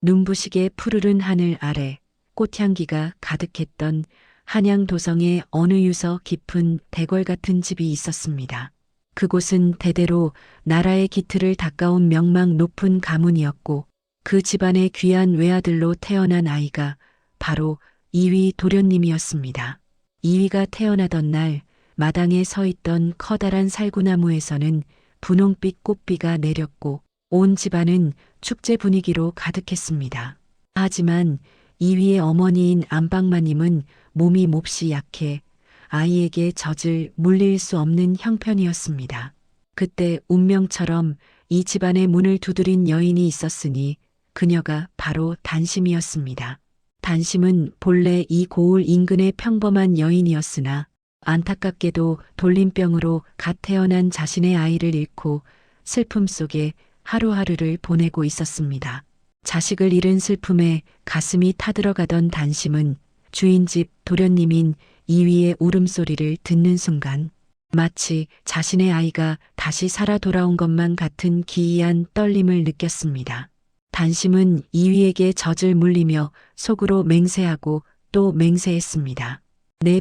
눈부시게 푸르른 하늘 아래 꽃향기가 가득했던 한양 도성의 어느 유서 깊은 대궐 같은 집이 있었습니다. 그곳은 대대로 나라의 기틀을 닦아온 명망 높은 가문이었고 그 집안의 귀한 외아들로 태어난 아이가 바로 이위 도련님이었습니다. 이위가 태어나던 날 마당에 서 있던 커다란 살구나무에서는 분홍빛 꽃비가 내렸고 온 집안은 축제 분위기로 가득했습니다. 하지만 이위의 어머니인 안방마님은 몸이 몹시 약해 아이에게 젖을 물릴 수 없는 형편이었습니다. 그때 운명처럼 이 집안의 문을 두드린 여인이 있었으니 그녀가 바로 단심이었습니다. 단심은 본래 이 고을 인근의 평범한 여인이었으나 안타깝게도 돌림병으로 갓 태어난 자신의 아이를 잃고 슬픔 속에 하루하루를 보내고 있었습니다. 자식을 잃은 슬픔에 가슴이 타들어가던 단심은 주인집 도련님인 이위의 울음소리를 듣는 순간 마치 자신의 아이가 다시 살아 돌아온 것만 같은 기이한 떨림을 느꼈습니다. 단심은 이위에게 젖을 물리며 속으로 맹세하고 또 맹세했습니다.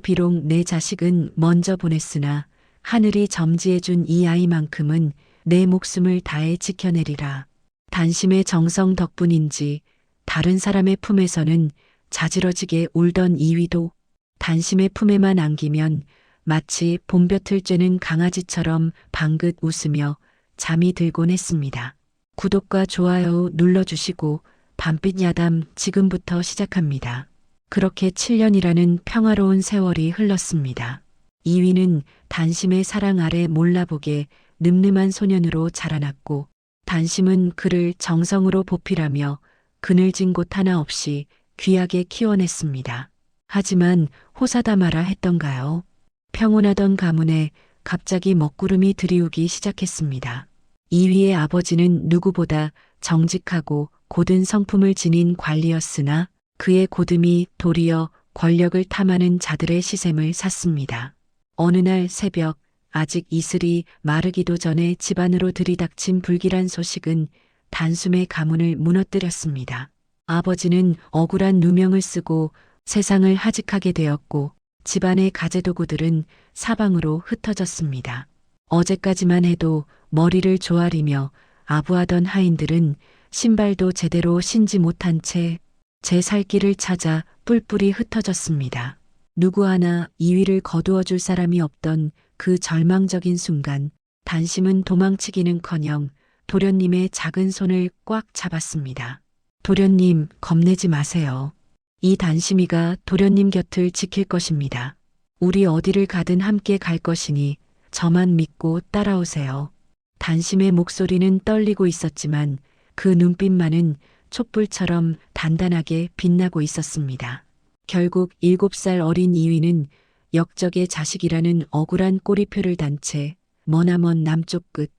비록 내 자식은 먼저 보냈으나 하늘이 점지해준 이 아이만큼은 내 목숨을 다해 지켜내리라. 단심의 정성 덕분인지 다른 사람의 품에서는 자지러지게 울던 이위도 단심의 품에만 안기면 마치 봄볕을 쬐는 강아지처럼 방긋 웃으며 잠이 들곤 했습니다. 구독과 좋아요 눌러주시고 밤빛 야담 지금부터 시작합니다. 그렇게 7년이라는 평화로운 세월이 흘렀습니다. 이위는 단심의 사랑 아래 몰라보게 늠름한 소년으로 자라났고 단심은 그를 정성으로 보필하며 그늘진 곳 하나 없이 귀하게 키워냈습니다. 하지만 호사다마라 했던가요? 평온하던 가문에 갑자기 먹구름이 들이우기 시작했습니다. 이위의 아버지는 누구보다 정직하고 고든 성품을 지닌 관리였으나 그의 고듬이 도리어 권력을 탐하는 자들의 시샘을 샀습니다. 어느 날 새벽 아직 이슬이 마르기도 전에 집안으로 들이닥친 불길한 소식은 단숨에 가문을 무너뜨렸습니다. 아버지는 억울한 누명을 쓰고 세상을 하직하게 되었고 집안의 가재도구들은 사방으로 흩어졌습니다. 어제까지만 해도 머리를 조아리며 아부하던 하인들은 신발도 제대로 신지 못한 채 제 살 길을 찾아 뿔뿔이 흩어졌습니다. 누구 하나 이위를 거두어 줄 사람이 없던 그 절망적인 순간 단심은 도망치기는커녕 도련님의 작은 손을 꽉 잡았습니다. 도련님, 겁내지 마세요. 이 단심이가 도련님 곁을 지킬 것입니다. 우리 어디를 가든 함께 갈 것이니 저만 믿고 따라오세요. 단심의 목소리는 떨리고 있었지만 그 눈빛만은 촛불처럼 단단하게 빛나고 있었습니다. 결국 7살 어린 이위는 역적의 자식이라는 억울한 꼬리표를 단 채 머나먼 남쪽 끝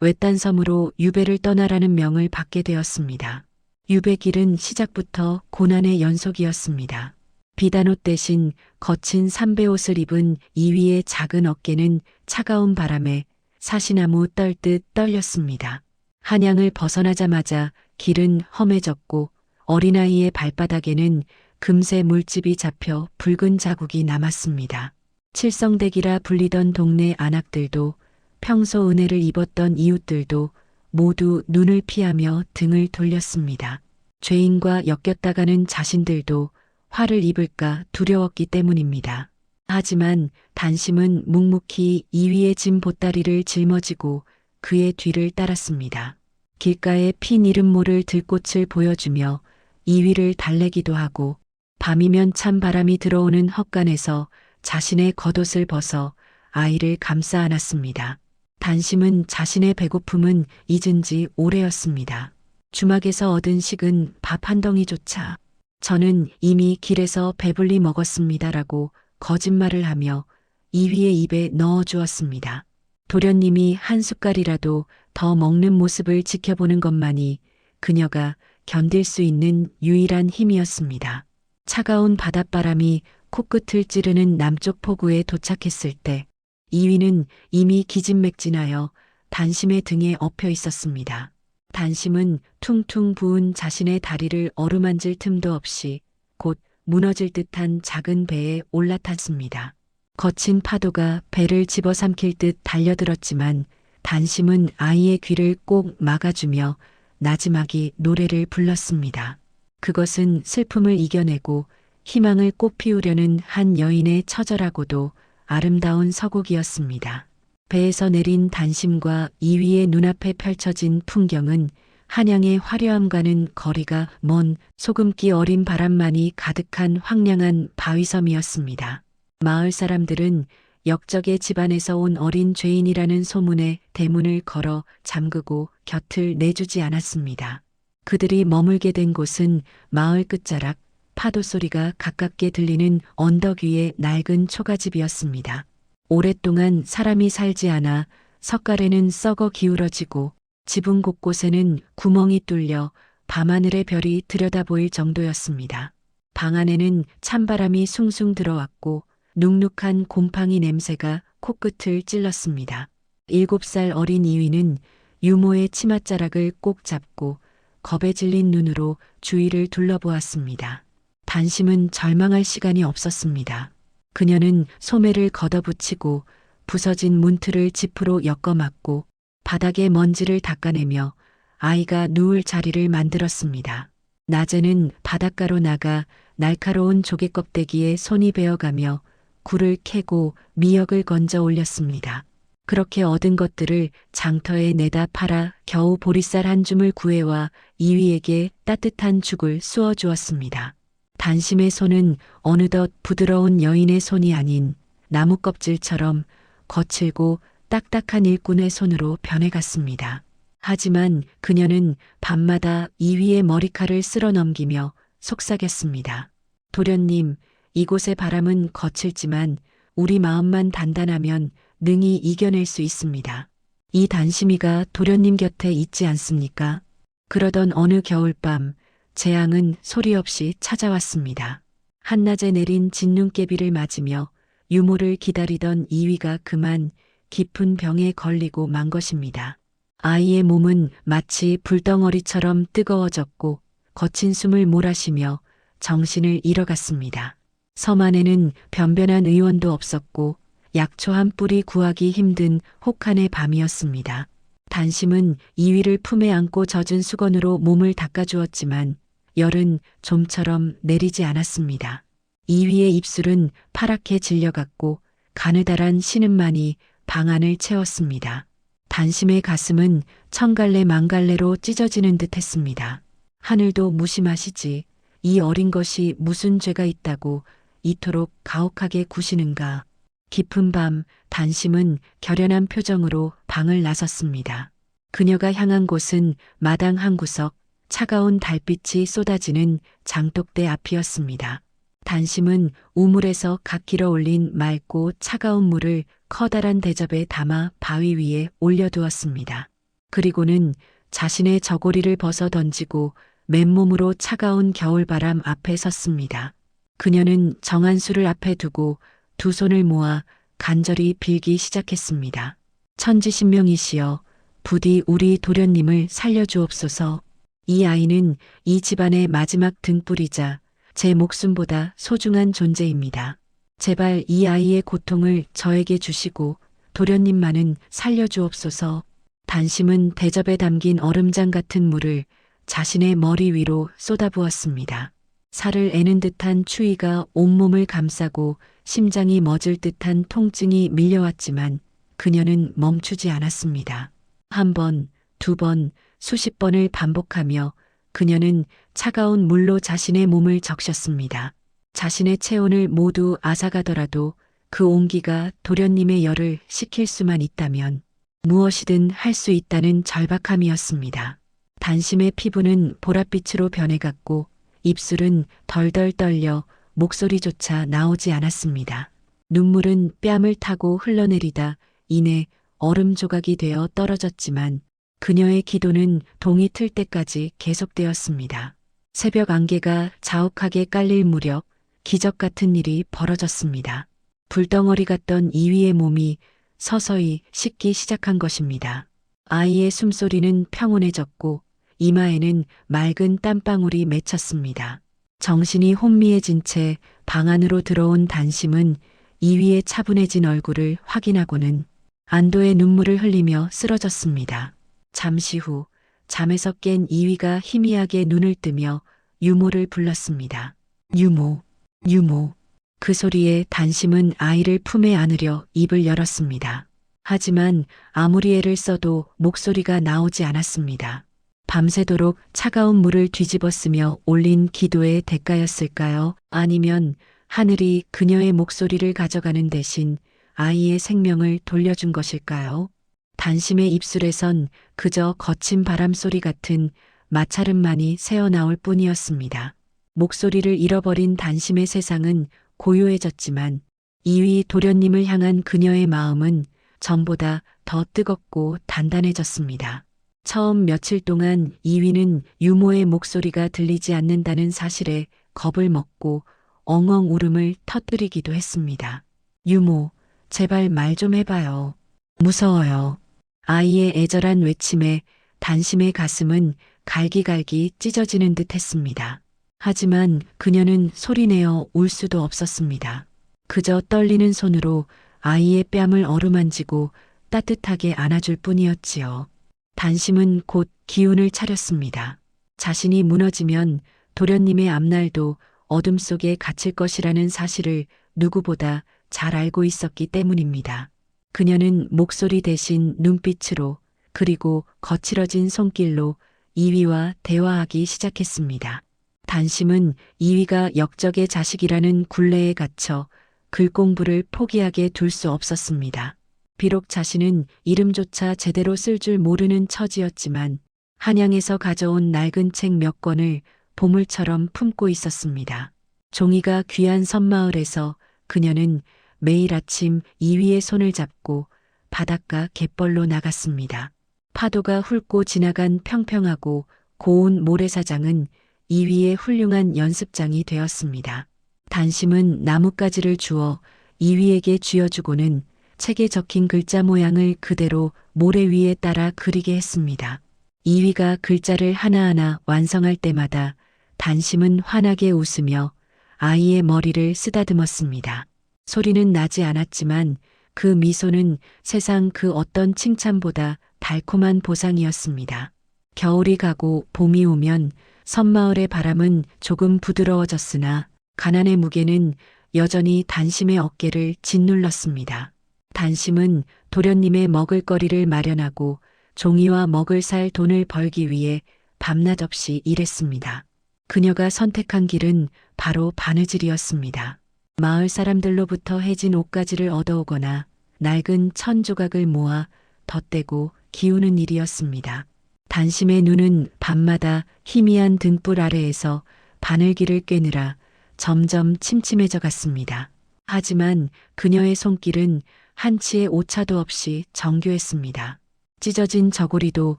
외딴 섬으로 유배를 떠나라는 명을 받게 되었습니다. 유배 길은 시작부터 고난의 연속이었습니다. 비단옷 대신 거친 삼배옷을 입은 이위의 작은 어깨는 차가운 바람에 사시나무 떨듯 떨렸습니다. 한양을 벗어나자마자 길은 험해졌고 어린아이의 발바닥에는 금세 물집이 잡혀 붉은 자국이 남았습니다. 칠성댁이라 불리던 동네 안악들도 평소 은혜를 입었던 이웃들도 모두 눈을 피하며 등을 돌렸습니다. 죄인과 엮였다가는 자신들도 화를 입을까 두려웠기 때문입니다. 하지만 단심은 묵묵히 이위의 짐 보따리를 짊어지고 그의 뒤를 따랐습니다. 길가에 핀 이름 모를 들꽃을 보여주며 이위를 달래기도 하고 밤이면 찬 바람이 들어오는 헛간에서 자신의 겉옷을 벗어 아이를 감싸 안았습니다. 단심은 자신의 배고픔은 잊은 지 오래였습니다. 주막에서 얻은 식은 밥 한 덩이조차 저는 이미 길에서 배불리 먹었습니다라고 거짓말을 하며 이위의 입에 넣어 주었습니다. 도련님이 한 숟갈이라도 더 먹는 모습을 지켜보는 것만이 그녀가 견딜 수 있는 유일한 힘이었습니다. 차가운 바닷바람이 코끝을 찌르는 남쪽 포구에 도착했을 때 이위는 이미 기진맥진하여 단심의 등에 엎여 있었습니다. 단심은 퉁퉁 부은 자신의 다리를 어루만질 틈도 없이 곧 무너질 듯한 작은 배에 올라탔습니다. 거친 파도가 배를 집어삼킬 듯 달려들었지만 단심은 아이의 귀를 꼭 막아주며 나지막이 노래를 불렀습니다. 그것은 슬픔을 이겨내고 희망을 꽃피우려는 한 여인의 처절하고도 아름다운 서곡이었습니다. 배에서 내린 단심과 이위의 눈앞에 펼쳐진 풍경은 한양의 화려함과는 거리가 먼 소금기 어린 바람만이 가득한 황량한 바위섬이었습니다. 마을 사람들은 역적의 집안에서 온 어린 죄인이라는 소문에 대문을 걸어 잠그고 곁을 내주지 않았습니다. 그들이 머물게 된 곳은 마을 끝자락, 파도 소리가 가깝게 들리는 언덕 위의 낡은 초가집이었습니다. 오랫동안 사람이 살지 않아 석가래는 썩어 기울어지고 지붕 곳곳에는 구멍이 뚫려 밤하늘의 별이 들여다보일 정도였습니다. 방 안에는 찬바람이 숭숭 들어왔고 눅눅한 곰팡이 냄새가 코끝을 찔렀습니다. 7살 어린 이위는 유모의 치맛자락을 꼭 잡고 겁에 질린 눈으로 주위를 둘러보았습니다. 단심은 절망할 시간이 없었습니다. 그녀는 소매를 걷어붙이고 부서진 문틀을 지프로 엮어맞고 바닥에 먼지를 닦아내며 아이가 누울 자리를 만들었습니다. 낮에는 바닷가로 나가 날카로운 조개 껍데기에 손이 베어가며 굴을 캐고 미역을 건져 올렸습니다. 그렇게 얻은 것들을 장터에 내다 팔아 겨우 보리쌀 한 줌을 구해와 이위에게 따뜻한 죽을 쑤어 주었습니다. 단심의 손은 어느덧 부드러운 여인의 손이 아닌 나무 껍질처럼 거칠고 딱딱한 일꾼의 손으로 변해갔습니다. 하지만 그녀는 밤마다 이위의 머리칼을 쓸어 넘기며 속삭였습니다. 도련님, 이곳의 바람은 거칠지만 우리 마음만 단단하면 능히 이겨낼 수 있습니다. 이 단심이가 도련님 곁에 있지 않습니까? 그러던 어느 겨울밤 재앙은 소리 없이 찾아왔습니다. 한낮에 내린 진눈깨비를 맞으며 유모를 기다리던 이위가 그만 깊은 병에 걸리고 만 것입니다. 아이의 몸은 마치 불덩어리처럼 뜨거워졌고 거친 숨을 몰아쉬며 정신을 잃어갔습니다. 섬 안에는 변변한 의원도 없었고 약초 한 뿌리 구하기 힘든 혹한의 밤이었습니다. 단심은 이위를 품에 안고 젖은 수건으로 몸을 닦아주었지만 열은 좀처럼 내리지 않았습니다. 이위의 입술은 파랗게 질려갔고 가느다란 신음만이 방 안을 채웠습니다. 단심의 가슴은 천갈래 만갈래로 찢어지는 듯 했습니다. 하늘도 무심하시지. 이 어린 것이 무슨 죄가 있다고 이토록 가혹하게 구시는가. 깊은 밤 단심은 결연한 표정으로 방을 나섰습니다. 그녀가 향한 곳은 마당 한 구석 차가운 달빛이 쏟아지는 장독대 앞이었습니다. 단심은 우물에서 갓 길어 올린 맑고 차가운 물을 커다란 대접에 담아 바위 위에 올려두었습니다. 그리고는 자신의 저고리를 벗어 던지고 맨몸으로 차가운 겨울바람 앞에 섰습니다. 그녀는 정한 수를 앞에 두고 두 손을 모아 간절히 빌기 시작했습니다. 천지신명이시여, 부디 우리 도련님을 살려주옵소서. 이 아이는 이 집안의 마지막 등불이자 제 목숨보다 소중한 존재입니다. 제발 이 아이의 고통을 저에게 주시고 도련님만은 살려주옵소서. 단심은 대접에 담긴 얼음장 같은 물을 자신의 머리 위로 쏟아부었습니다. 살을 애는 듯한 추위가 온몸을 감싸고 심장이 멎을 듯한 통증이 밀려왔지만 그녀는 멈추지 않았습니다. 한 번, 두 번, 수십 번을 반복하며 그녀는 차가운 물로 자신의 몸을 적셨습니다. 자신의 체온을 모두 앗아가더라도 그 온기가 도련님의 열을 식힐 수만 있다면 무엇이든 할 수 있다는 절박함이었습니다. 단심의 피부는 보랏빛으로 변해갔고 입술은 덜덜 떨려 목소리조차 나오지 않았습니다. 눈물은 뺨을 타고 흘러내리다 이내 얼음 조각이 되어 떨어졌지만 그녀의 기도는 동이 틀 때까지 계속되었습니다. 새벽 안개가 자욱하게 깔릴 무렵 기적 같은 일이 벌어졌습니다. 불덩어리 같던 이위의 몸이 서서히 식기 시작한 것입니다. 아이의 숨소리는 평온해졌고 이마에는 맑은 땀방울이 맺혔습니다. 정신이 혼미해진 채 방 안으로 들어온 단심은 이위의 차분해진 얼굴을 확인하고는 안도의 눈물을 흘리며 쓰러졌습니다. 잠시 후 잠에서 깬 이위가 희미하게 눈을 뜨며 유모를 불렀습니다. 유모, 유모. 그 소리에 단심은 아이를 품에 안으려 입을 열었습니다. 하지만 아무리 애를 써도 목소리가 나오지 않았습니다. 밤새도록 차가운 물을 뒤집어 쓰며 올린 기도의 대가였을까요? 아니면 하늘이 그녀의 목소리를 가져가는 대신 아이의 생명을 돌려준 것일까요? 단심의 입술에선 그저 거친 바람소리 같은 마찰음만이 새어나올 뿐이었습니다. 목소리를 잃어버린 단심의 세상은 고요해졌지만 이위 도련님을 향한 그녀의 마음은 전보다 더 뜨겁고 단단해졌습니다. 처음 며칠 동안 이위는 유모의 목소리가 들리지 않는다는 사실에 겁을 먹고 엉엉 울음을 터뜨리기도 했습니다. 유모, 제발 말 좀 해봐요. 무서워요. 아이의 애절한 외침에 단심의 가슴은 갈기갈기 찢어지는 듯 했습니다. 하지만 그녀는 소리내어 울 수도 없었습니다. 그저 떨리는 손으로 아이의 뺨을 어루만지고 따뜻하게 안아줄 뿐이었지요. 단심은 곧 기운을 차렸습니다. 자신이 무너지면 도련님의 앞날도 어둠 속에 갇힐 것이라는 사실을 누구보다 잘 알고 있었기 때문입니다. 그녀는 목소리 대신 눈빛으로 그리고 거칠어진 손길로 이위와 대화하기 시작했습니다. 단심은 이위가 역적의 자식이라는 굴레에 갇혀 글 공부를 포기하게 둘 수 없었습니다. 비록 자신은 이름조차 제대로 쓸 줄 모르는 처지였지만 한양에서 가져온 낡은 책 몇 권을 보물처럼 품고 있었습니다. 종이가 귀한 섬마을에서 그녀는 매일 아침 이위의 손을 잡고 바닷가 갯벌로 나갔습니다. 파도가 훑고 지나간 평평하고 고운 모래사장은 이위의 훌륭한 연습장이 되었습니다. 단심은 나뭇가지를 주어 이위에게 쥐어주고는 책에 적힌 글자 모양을 그대로 모래 위에 따라 그리게 했습니다. 이위가 글자를 하나하나 완성할 때마다 단심은 환하게 웃으며 아이의 머리를 쓰다듬었습니다. 소리는 나지 않았지만 그 미소는 세상 그 어떤 칭찬보다 달콤한 보상이었습니다. 겨울이 가고 봄이 오면 섬마을의 바람은 조금 부드러워졌으나 가난의 무게는 여전히 단심의 어깨를 짓눌렀습니다. 단심은 도련님의 먹을거리를 마련하고 종이와 먹을 살 돈을 벌기 위해 밤낮 없이 일했습니다. 그녀가 선택한 길은 바로 바느질이었습니다. 마을 사람들로부터 해진 옷가지를 얻어오거나 낡은 천 조각을 모아 덧대고 기우는 일이었습니다. 단심의 눈은 밤마다 희미한 등불 아래에서 바늘길을 꿰느라 점점 침침해져 갔습니다. 하지만 그녀의 손길은 한치의 오차도 없이 정교했습니다. 찢어진 저고리도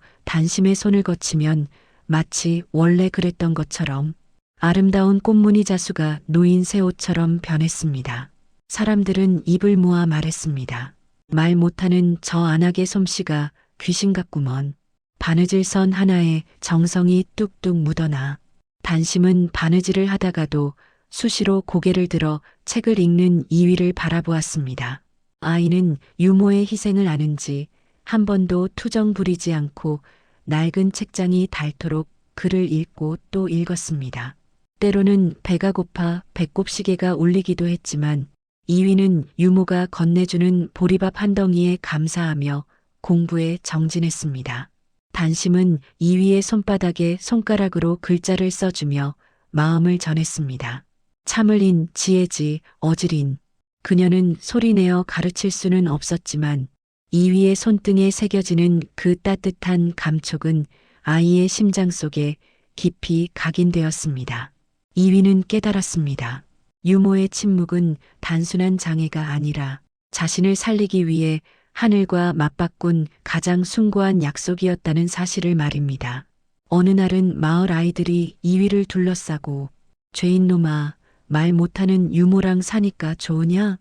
단심의 손을 거치면 마치 원래 그랬던 것처럼 아름다운 꽃무늬 자수가 놓인 새 옷처럼 변했습니다. 사람들은 입을 모아 말했습니다. 말 못하는 저 안악의 솜씨가 귀신 같구먼. 바느질 선 하나에 정성이 뚝뚝 묻어나. 단심은 바느질을 하다가도 수시로 고개를 들어 책을 읽는 이위를 바라보았습니다. 아이는 유모의 희생을 아는지 한 번도 투정 부리지 않고 낡은 책장이 닳도록 글을 읽고 또 읽었습니다. 때로는 배가 고파 배꼽시계가 울리기도 했지만 이위는 유모가 건네주는 보리밥 한 덩이에 감사하며 공부에 정진했습니다. 단심은 이위의 손바닥에 손가락으로 글자를 써주며 마음을 전했습니다. 참을인 지혜지 어질인. 그녀는 소리내어 가르칠 수는 없었지만 이위의 손등에 새겨지는 그 따뜻한 감촉은 아이의 심장 속에 깊이 각인되었습니다. 이위는 깨달았습니다. 유모의 침묵은 단순한 장애가 아니라 자신을 살리기 위해 하늘과 맞바꾼 가장 숭고한 약속이었다는 사실을 말입니다. 어느 날은 마을 아이들이 이위를 둘러싸고 죄인 놈아 말 못하는 유모랑 사니까 좋으냐?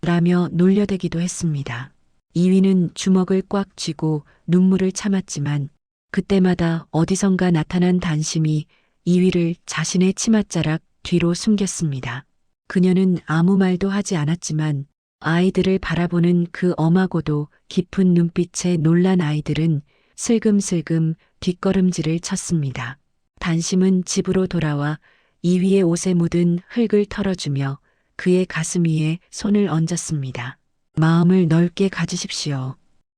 라며 놀려대기도 했습니다. 이위는 주먹을 꽉 쥐고 눈물을 참았지만 그때마다 어디선가 나타난 단심이 이위를 자신의 치맛자락 뒤로 숨겼습니다. 그녀는 아무 말도 하지 않았지만 아이들을 바라보는 그 엄하고도 깊은 눈빛에 놀란 아이들은 슬금슬금 뒷걸음질을 쳤습니다. 단심은 집으로 돌아와 이위의 옷에 묻은 흙을 털어주며 그의 가슴 위에 손을 얹었습니다. 마음을 넓게 가지십시오.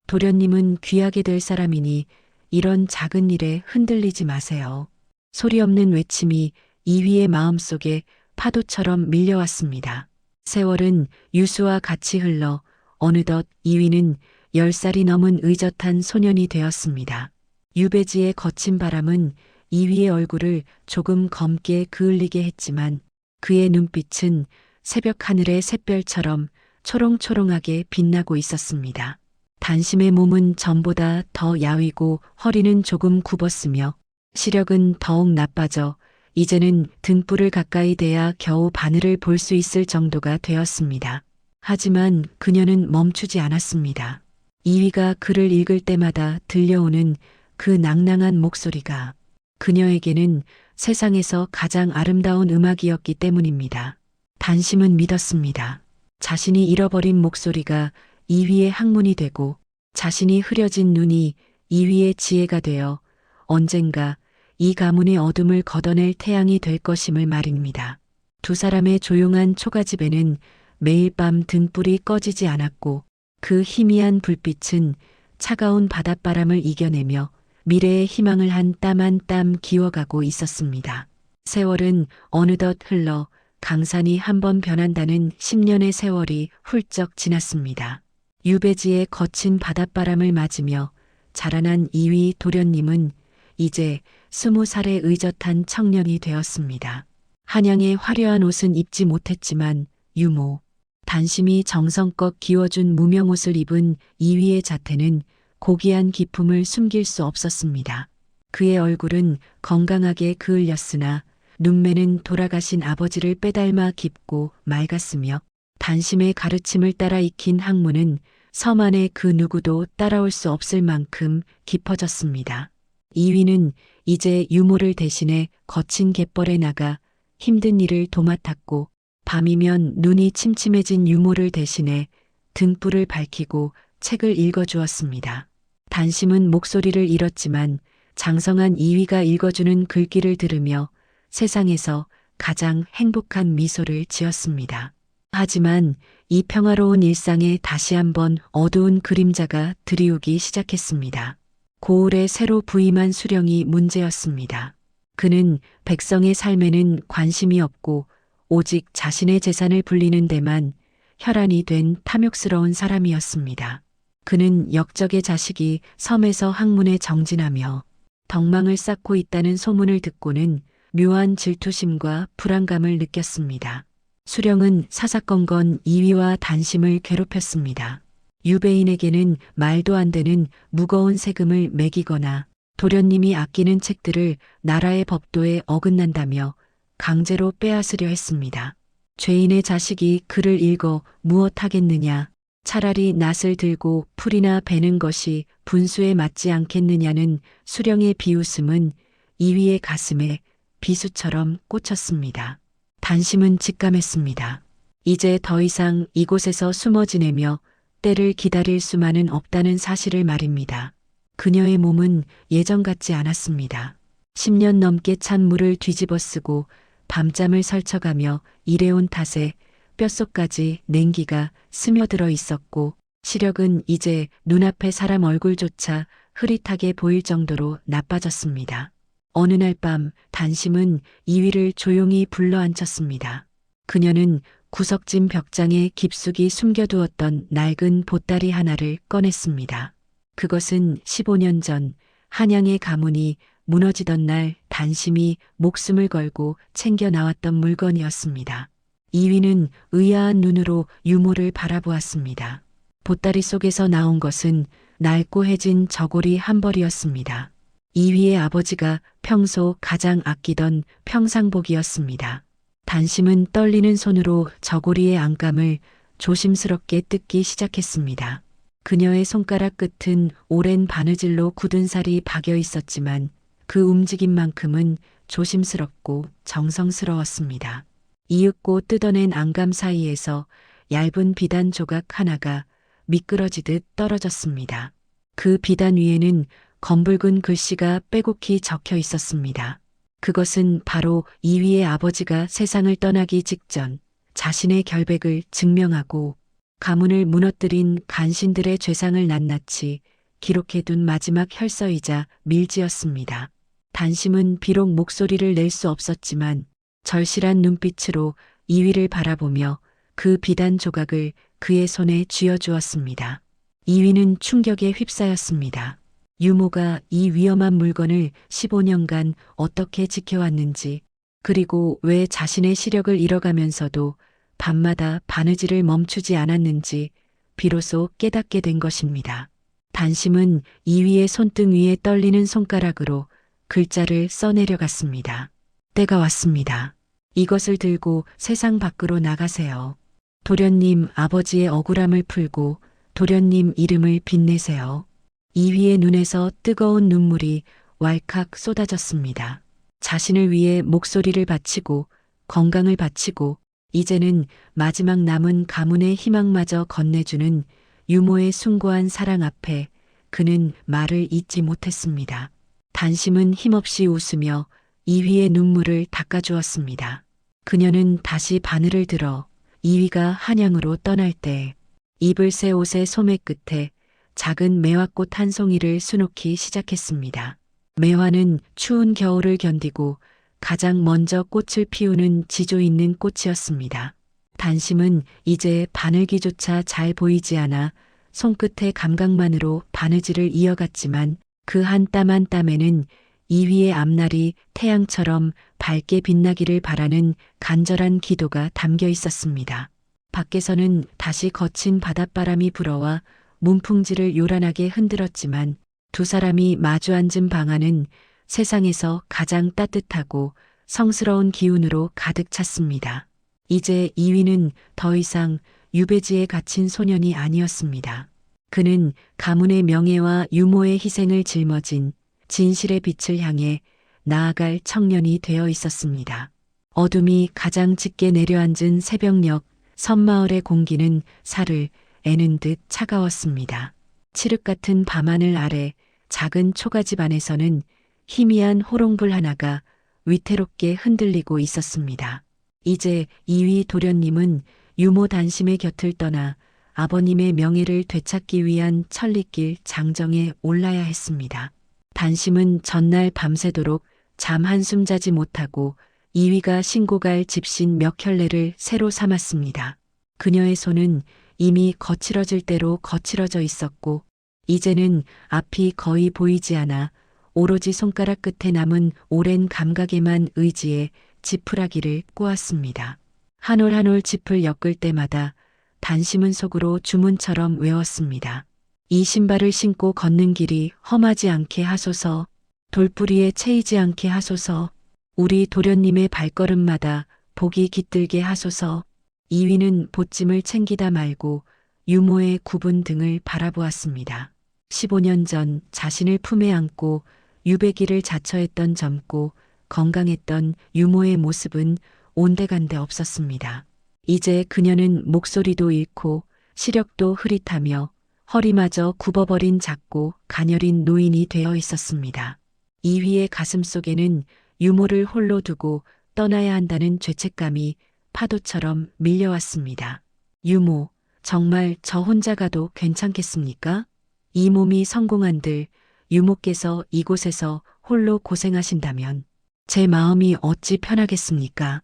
도련님은 귀하게 될 사람이니 이런 작은 일에 흔들리지 마세요. 소리 없는 외침이 이위의 마음속에 파도처럼 밀려왔습니다. 세월은 유수와 같이 흘러 어느덧 이위는 10살이 넘은 의젓한 소년이 되었습니다. 유배지의 거친 바람은 이위의 얼굴을 조금 검게 그을리게 했지만 그의 눈빛은 새벽 하늘의 샛별처럼 초롱초롱하게 빛나고 있었습니다. 단심의 몸은 전보다 더 야위고 허리는 조금 굽었으며 시력은 더욱 나빠져 이제는 등불을 가까이 대야 겨우 바늘을 볼 수 있을 정도가 되었습니다. 하지만 그녀는 멈추지 않았습니다. 이위가 글을 읽을 때마다 들려오는 그 낭낭한 목소리가 그녀에게는 세상에서 가장 아름다운 음악이었기 때문입니다. 단심은 믿었습니다. 자신이 잃어버린 목소리가 이위의 학문이 되고 자신이 흐려진 눈이 이위의 지혜가 되어 언젠가 이 가문의 어둠을 걷어낼 태양이 될 것임을 말입니다. 두 사람의 조용한 초가집에는 매일 밤 등불이 꺼지지 않았고 그 희미한 불빛은 차가운 바닷바람을 이겨내며 미래의 희망을 한 땀 한 땀 기워가고 있었습니다. 세월은 어느덧 흘러 강산이 한번 변한다는 10년의 세월이 훌쩍 지났습니다. 유배지의 거친 바닷바람을 맞으며 자라난 이위 도련님은 이제 20살의 의젓한 청년이 되었습니다. 한양의 화려한 옷은 입지 못했지만 유모, 단심이 정성껏 기워준 무명옷을 입은 이위의 자태는 고귀한 기품을 숨길 수 없었습니다. 그의 얼굴은 건강하게 그을렸으나 눈매는 돌아가신 아버지를 빼닮아 깊고 맑았으며 단심의 가르침을 따라 익힌 학문은 섬 안의 그 누구도 따라올 수 없을 만큼 깊어졌습니다. 이위는 이제 유모를 대신해 거친 갯벌에 나가 힘든 일을 도맡았고 밤이면 눈이 침침해진 유모를 대신해 등불을 밝히고 책을 읽어주었습니다. 단심은 목소리를 잃었지만 장성한 이위가 읽어주는 글귀를 들으며 세상에서 가장 행복한 미소를 지었습니다. 하지만 이 평화로운 일상에 다시 한번 어두운 그림자가 드리우기 시작했습니다. 고을에 새로 부임한 수령이 문제였습니다. 그는 백성의 삶에는 관심이 없고 오직 자신의 재산을 불리는 데만 혈안이 된 탐욕스러운 사람이었습니다. 그는 역적의 자식이 섬에서 학문에 정진하며 덕망을 쌓고 있다는 소문을 듣고는 묘한 질투심과 불안감을 느꼈습니다. 수령은 사사건건 이위와 단심을 괴롭혔습니다. 유배인에게는 말도 안 되는 무거운 세금을 매기거나 도련님이 아끼는 책들을 나라의 법도에 어긋난다며 강제로 빼앗으려 했습니다. 죄인의 자식이 글을 읽어 무엇하겠느냐, 차라리 낫을 들고 풀이나 베는 것이 분수에 맞지 않겠느냐는 수령의 비웃음은 이위의 가슴에 비수처럼 꽂혔습니다. 단심은 직감했습니다. 이제 더 이상 이곳에서 숨어 지내며 때를 기다릴 수만은 없다는 사실을 말입니다. 그녀의 몸은 예전 같지 않았습니다. 10년 넘게 찬 물을 뒤집어 쓰고 밤잠을 설쳐가며 일해온 탓에 뼛속까지 냉기가 스며들어 있었고 시력은 이제 눈앞의 사람 얼굴조차 흐릿하게 보일 정도로 나빠졌습니다. 어느 날 밤 단심은 이위를 조용히 불러앉혔습니다. 그녀는 구석진 벽장에 깊숙이 숨겨두었던 낡은 보따리 하나를 꺼냈습니다. 그것은 15년 전 한양의 가문이 무너지던 날 단심이 목숨을 걸고 챙겨 나왔던 물건이었습니다. 이위는 의아한 눈으로 유모를 바라보았습니다. 보따리 속에서 나온 것은 낡고 해진 저고리 한 벌이었습니다. 이위의 아버지가 평소 가장 아끼던 평상복이었습니다. 단심은 떨리는 손으로 저고리의 안감을 조심스럽게 뜯기 시작했습니다. 그녀의 손가락 끝은 오랜 바느질로 굳은 살이 박여 있었지만 그 움직임만큼은 조심스럽고 정성스러웠습니다. 이윽고 뜯어낸 앙감 사이에서 얇은 비단 조각 하나가 미끄러지듯 떨어졌습니다. 그 비단 위에는 검붉은 글씨가 빼곡히 적혀 있었습니다. 그것은 바로 이위의 아버지가 세상을 떠나기 직전 자신의 결백을 증명하고 가문을 무너뜨린 간신들의 죄상을 낱낱이 기록해둔 마지막 혈서이자 밀지였습니다. 단심은 비록 목소리를 낼 수 없었지만 절실한 눈빛으로 이위를 바라보며 그 비단 조각을 그의 손에 쥐어주었습니다. 이위는 충격에 휩싸였습니다. 유모가 이 위험한 물건을 15년간 어떻게 지켜왔는지, 그리고 왜 자신의 시력을 잃어가면서도 밤마다 바느질을 멈추지 않았는지 비로소 깨닫게 된 것입니다. 단심은 이위의 손등 위에 떨리는 손가락으로 글자를 써내려갔습니다. 때가 왔습니다. 이것을 들고 세상 밖으로 나가세요. 도련님 아버지의 억울함을 풀고 도련님 이름을 빛내세요. 이위의 눈에서 뜨거운 눈물이 왈칵 쏟아졌습니다. 자신을 위해 목소리를 바치고 건강을 바치고 이제는 마지막 남은 가문의 희망마저 건네주는 유모의 숭고한 사랑 앞에 그는 말을 잇지 못했습니다. 단심은 힘없이 웃으며 이위의 눈물을 닦아주었습니다. 그녀는 다시 바늘을 들어 이위가 한양으로 떠날 때 입을 새 옷의 소매 끝에 작은 매화꽃 한 송이를 수놓기 시작했습니다. 매화는 추운 겨울을 견디고 가장 먼저 꽃을 피우는 지조 있는 꽃이었습니다. 단심은 이제 바늘기조차 잘 보이지 않아 손끝의 감각만으로 바느질을 이어갔지만 그 한 땀 한 땀에는 이위의 앞날이 태양처럼 밝게 빛나기를 바라는 간절한 기도가 담겨 있었습니다. 밖에서는 다시 거친 바닷바람이 불어와 문풍지를 요란하게 흔들었지만 두 사람이 마주 앉은 방 안은 세상에서 가장 따뜻하고 성스러운 기운으로 가득 찼습니다. 이제 이위는 더 이상 유배지에 갇힌 소년이 아니었습니다. 그는 가문의 명예와 유모의 희생을 짊어진 진실의 빛을 향해 나아갈 청년이 되어 있었습니다. 어둠이 가장 짙게 내려앉은 새벽녘 섬마을의 공기는 살을 애는 듯 차가웠습니다. 칠흑 같은 밤하늘 아래 작은 초가집 안에서는 희미한 호롱불 하나가 위태롭게 흔들리고 있었습니다. 이제 이위 도련님은 유모 단심의 곁을 떠나 아버님의 명예를 되찾기 위한 천리길 장정에 올라야 했습니다. 단심은 전날 밤새도록 잠 한숨 자지 못하고 이위가 신고갈 집신 몇 켤레를 새로 삼았습니다. 그녀의 손은 이미 거칠어질 대로 거칠어져 있었고 이제는 앞이 거의 보이지 않아 오로지 손가락 끝에 남은 오랜 감각에만 의지해 지푸라기를 꼬았습니다. 한 올 한 올 짚을 엮을 때마다 단심은 속으로 주문처럼 외웠습니다. 이 신발을 신고 걷는 길이 험하지 않게 하소서, 돌뿌리에 채이지 않게 하소서, 우리 도련님의 발걸음마다 복이 깃들게 하소서. 이위는 보찜을 챙기다 말고 유모의 굽은 등을 바라보았습니다. 15년 전 자신을 품에 안고 유배기를 자처했던 젊고 건강했던 유모의 모습은 온데간데 없었습니다. 이제 그녀는 목소리도 잃고 시력도 흐릿하며 허리마저 굽어버린 작고 가녀린 노인이 되어 있었습니다. 이위의 가슴 속에는 유모를 홀로 두고 떠나야 한다는 죄책감이 파도처럼 밀려왔습니다. 유모, 정말 저 혼자 가도 괜찮겠습니까? 이 몸이 성공한들 유모께서 이곳에서 홀로 고생하신다면 제 마음이 어찌 편하겠습니까?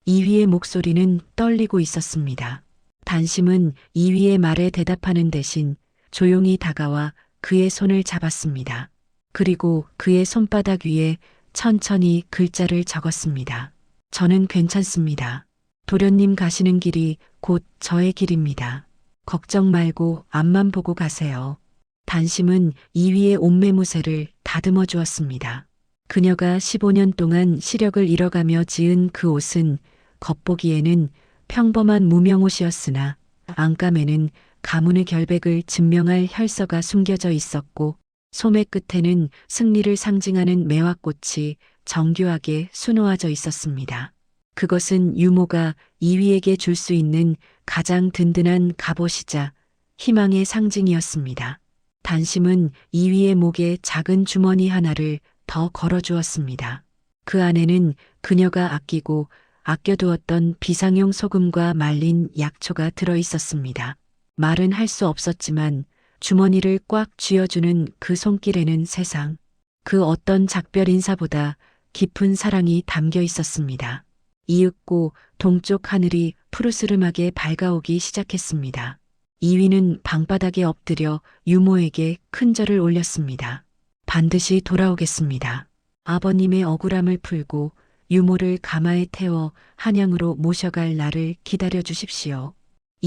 이위의 목소리는 떨리고 있었습니다. 단심은 이위의 말에 대답하는 대신 조용히 다가와 그의 손을 잡았습니다. 그리고 그의 손바닥 위에 천천히 글자를 적었습니다. 저는 괜찮습니다. 도련님 가시는 길이 곧 저의 길입니다. 걱정 말고 앞만 보고 가세요. 단심은 이위의 옷매무새를 다듬어 주었습니다. 그녀가 15년 동안 시력을 잃어가며 지은 그 옷은 겉보기에는 평범한 무명옷이었으나 안감에는 가문의 결백을 증명할 혈서가 숨겨져 있었고 소매 끝에는 승리를 상징하는 매화꽃이 정교하게 수놓아져 있었습니다. 그것은 유모가 이위에게 줄 수 있는 가장 든든한 갑옷이자 희망의 상징이었습니다. 단심은 이위의 목에 작은 주머니 하나를 더 걸어주었습니다. 그 안에는 그녀가 아끼고 아껴두었던 비상용 소금과 말린 약초가 들어 있었습니다. 말은 할 수 없었지만 주머니를 꽉 쥐어주는 그 손길에는 세상, 그 어떤 작별 인사보다 깊은 사랑이 담겨 있었습니다. 이윽고 동쪽 하늘이 푸르스름하게 밝아오기 시작했습니다. 이위는 방바닥에 엎드려 유모에게 큰 절을 올렸습니다. 반드시 돌아오겠습니다. 아버님의 억울함을 풀고 유모를 가마에 태워 한양으로 모셔갈 날을 기다려 주십시오.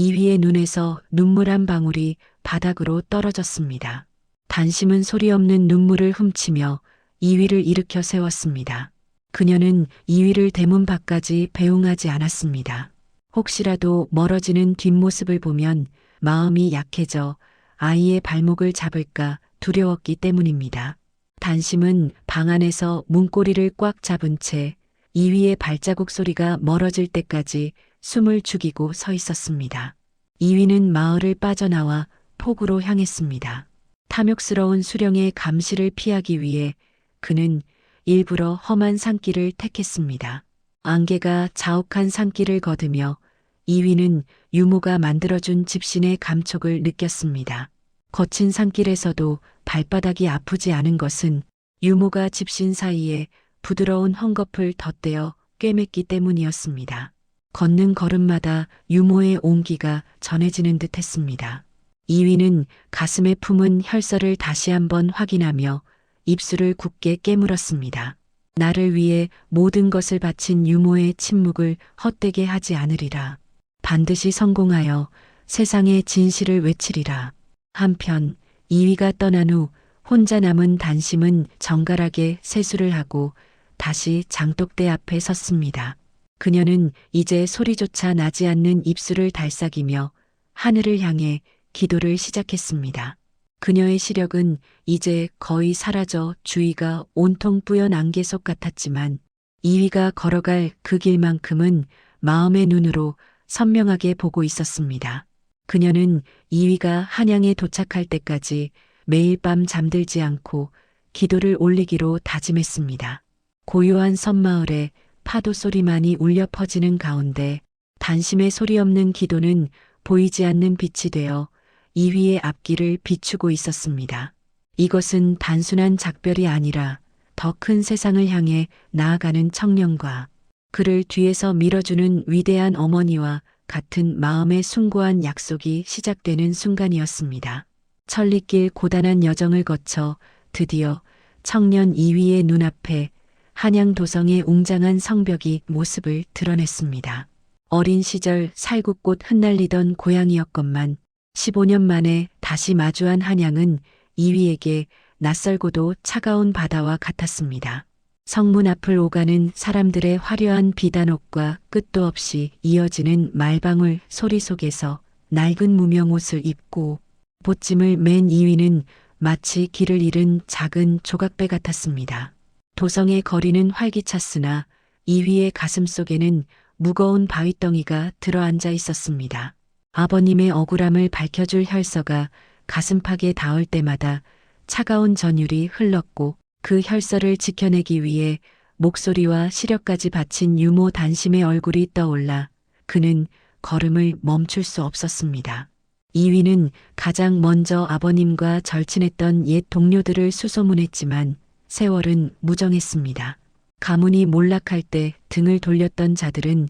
이위의 눈에서 눈물 한 방울이 바닥으로 떨어졌습니다. 단심은 소리 없는 눈물을 훔치며 이위를 일으켜 세웠습니다. 그녀는 이위를 대문 밖까지 배웅하지 않았습니다. 혹시라도 멀어지는 뒷모습을 보면 마음이 약해져 아이의 발목을 잡을까 두려웠기 때문입니다. 단심은 방 안에서 문고리를 꽉 잡은 채 이위의 발자국 소리가 멀어질 때까지 숨을 죽이고 서 있었습니다. 이위는 마을을 빠져나와 폭우로 향했습니다. 탐욕스러운 수령의 감시를 피하기 위해 그는 일부러 험한 산길을 택했습니다. 안개가 자욱한 산길을 거두며 이위는 유모가 만들어준 집신의 감촉을 느꼈습니다. 거친 산길에서도 발바닥이 아프지 않은 것은 유모가 집신 사이에 부드러운 헝겊을 덧대어 꿰맸기 때문이었습니다. 걷는 걸음마다 유모의 온기가 전해지는 듯 했습니다. 이위는 가슴에 품은 혈서를 다시 한번 확인하며 입술을 굳게 깨물었습니다. 나를 위해 모든 것을 바친 유모의 침묵을 헛되게 하지 않으리라. 반드시 성공하여 세상의 진실을 외치리라. 한편 이위가 떠난 후 혼자 남은 단심은 정갈하게 세수를 하고 다시 장독대 앞에 섰습니다. 그녀는 이제 소리조차 나지 않는 입술을 달싹이며 하늘을 향해 기도를 시작했습니다. 그녀의 시력은 이제 거의 사라져 주위가 온통 뿌연 안개 속 같았지만 이위가 걸어갈 그 길만큼은 마음의 눈으로 선명하게 보고 있었습니다. 그녀는 이위가 한양에 도착할 때까지 매일 밤 잠들지 않고 기도를 올리기로 다짐했습니다. 고요한 섬마을에 파도 소리만이 울려 퍼지는 가운데 단심의 소리 없는 기도는 보이지 않는 빛이 되어 이위의 앞길을 비추고 있었습니다. 이것은 단순한 작별이 아니라 더 큰 세상을 향해 나아가는 청년과 그를 뒤에서 밀어주는 위대한 어머니와 같은 마음의 숭고한 약속이 시작되는 순간이었습니다. 천리길 고단한 여정을 거쳐 드디어 청년 이위의 눈앞에 한양 도성의 웅장한 성벽이 모습을 드러냈습니다. 어린 시절 살구꽃 흩날리던 고향이었건만 15년 만에 다시 마주한 한양은 이위에게 낯설고도 차가운 바다와 같았습니다. 성문 앞을 오가는 사람들의 화려한 비단옷과 끝도 없이 이어지는 말방울 소리 속에서 낡은 무명옷을 입고 보찜을 맨 이위는 마치 길을 잃은 작은 조각배 같았습니다. 도성의 거리는 활기찼으나 이위의 가슴 속에는 무거운 바위덩이가 들어앉아 있었습니다. 아버님의 억울함을 밝혀줄 혈서가 가슴팍에 닿을 때마다 차가운 전율이 흘렀고 그 혈서를 지켜내기 위해 목소리와 시력까지 바친 유모 단심의 얼굴이 떠올라 그는 걸음을 멈출 수 없었습니다. 이위는 가장 먼저 아버님과 절친했던 옛 동료들을 수소문했지만 세월은 무정했습니다. 가문이 몰락할 때 등을 돌렸던 자들은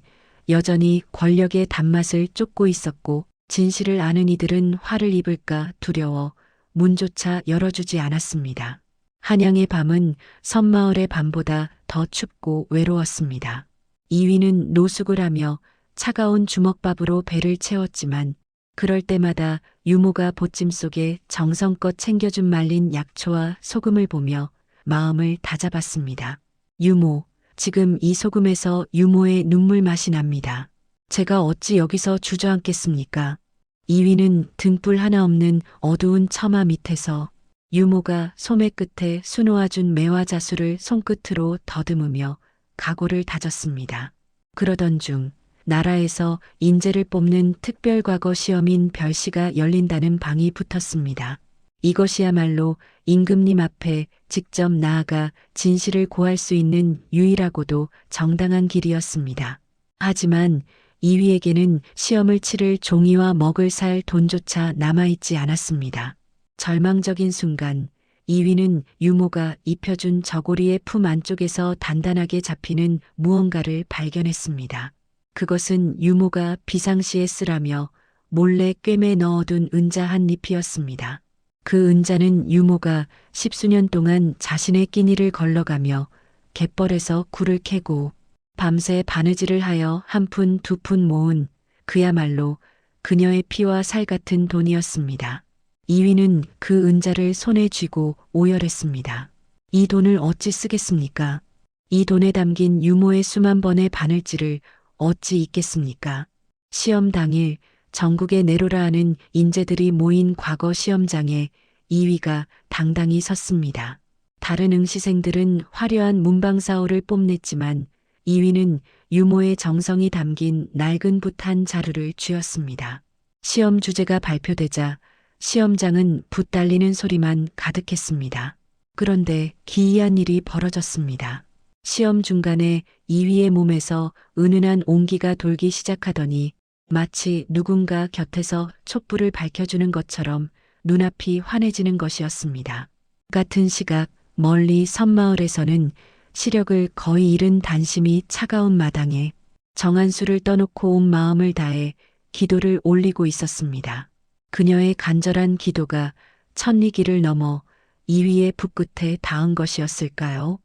여전히 권력의 단맛을 쫓고 있었고 진실을 아는 이들은 화를 입을까 두려워 문조차 열어주지 않았습니다. 한양의 밤은 섬마을의 밤보다 더 춥고 외로웠습니다. 이위는 노숙을 하며 차가운 주먹밥으로 배를 채웠지만 그럴 때마다 유모가 보찜 속에 정성껏 챙겨준 말린 약초와 소금을 보며 마음을 다잡았습니다. 유모, 지금 이 소금에서 유모의 눈물 맛이 납니다. 제가 어찌 여기서 주저앉겠습니까? 이위는 등불 하나 없는 어두운 처마 밑에서 유모가 소매 끝에 수놓아준 매화자수를 손끝으로 더듬으며 각오를 다졌습니다. 그러던 중 나라에서 인재를 뽑는 특별과거 시험인 별시가 열린다는 방이 붙었습니다. 이것이야말로 임금님 앞에 직접 나아가 진실을 고할 수 있는 유일하고도 정당한 길이었습니다. 하지만 이위에게는 시험을 치를 종이와 먹을 살 돈조차 남아있지 않았습니다. 절망적인 순간 이위는 유모가 입혀준 저고리의 품 안쪽에서 단단하게 잡히는 무언가를 발견했습니다. 그것은 유모가 비상시에 쓰라며 몰래 꿰매 넣어둔 은자 한 잎이었습니다. 그 은자는 유모가 10수년 동안 자신의 끼니를 걸러가며 갯벌에서 굴을 캐고 밤새 바느질을 하여 한 푼 두 푼 모은 그야말로 그녀의 피와 살 같은 돈이었습니다. 이위는 그 은자를 손에 쥐고 오열했습니다. 이 돈을 어찌 쓰겠습니까? 이 돈에 담긴 유모의 수만 번의 바늘질을 어찌 잊겠습니까? 시험 당일 전국에 내로라 하는 인재들이 모인 과거 시험장에 이위가 당당히 섰습니다. 다른 응시생들은 화려한 문방사호를 뽐냈지만 이위는 유모의 정성이 담긴 낡은 붓 한 자루를 쥐었습니다. 시험 주제가 발표되자 시험장은 붓 달리는 소리만 가득했습니다. 그런데 기이한 일이 벌어졌습니다. 시험 중간에 이위의 몸에서 은은한 온기가 돌기 시작하더니 마치 누군가 곁에서 촛불을 밝혀주는 것처럼 눈앞이 환해지는 것이었습니다. 같은 시각 멀리 섬마을에서는 시력을 거의 잃은 단심이 차가운 마당에 정한수를 떠놓고 온 마음을 다해 기도를 올리고 있었습니다. 그녀의 간절한 기도가 천리길을 넘어 이위의 붓끝에 닿은 것이었을까요?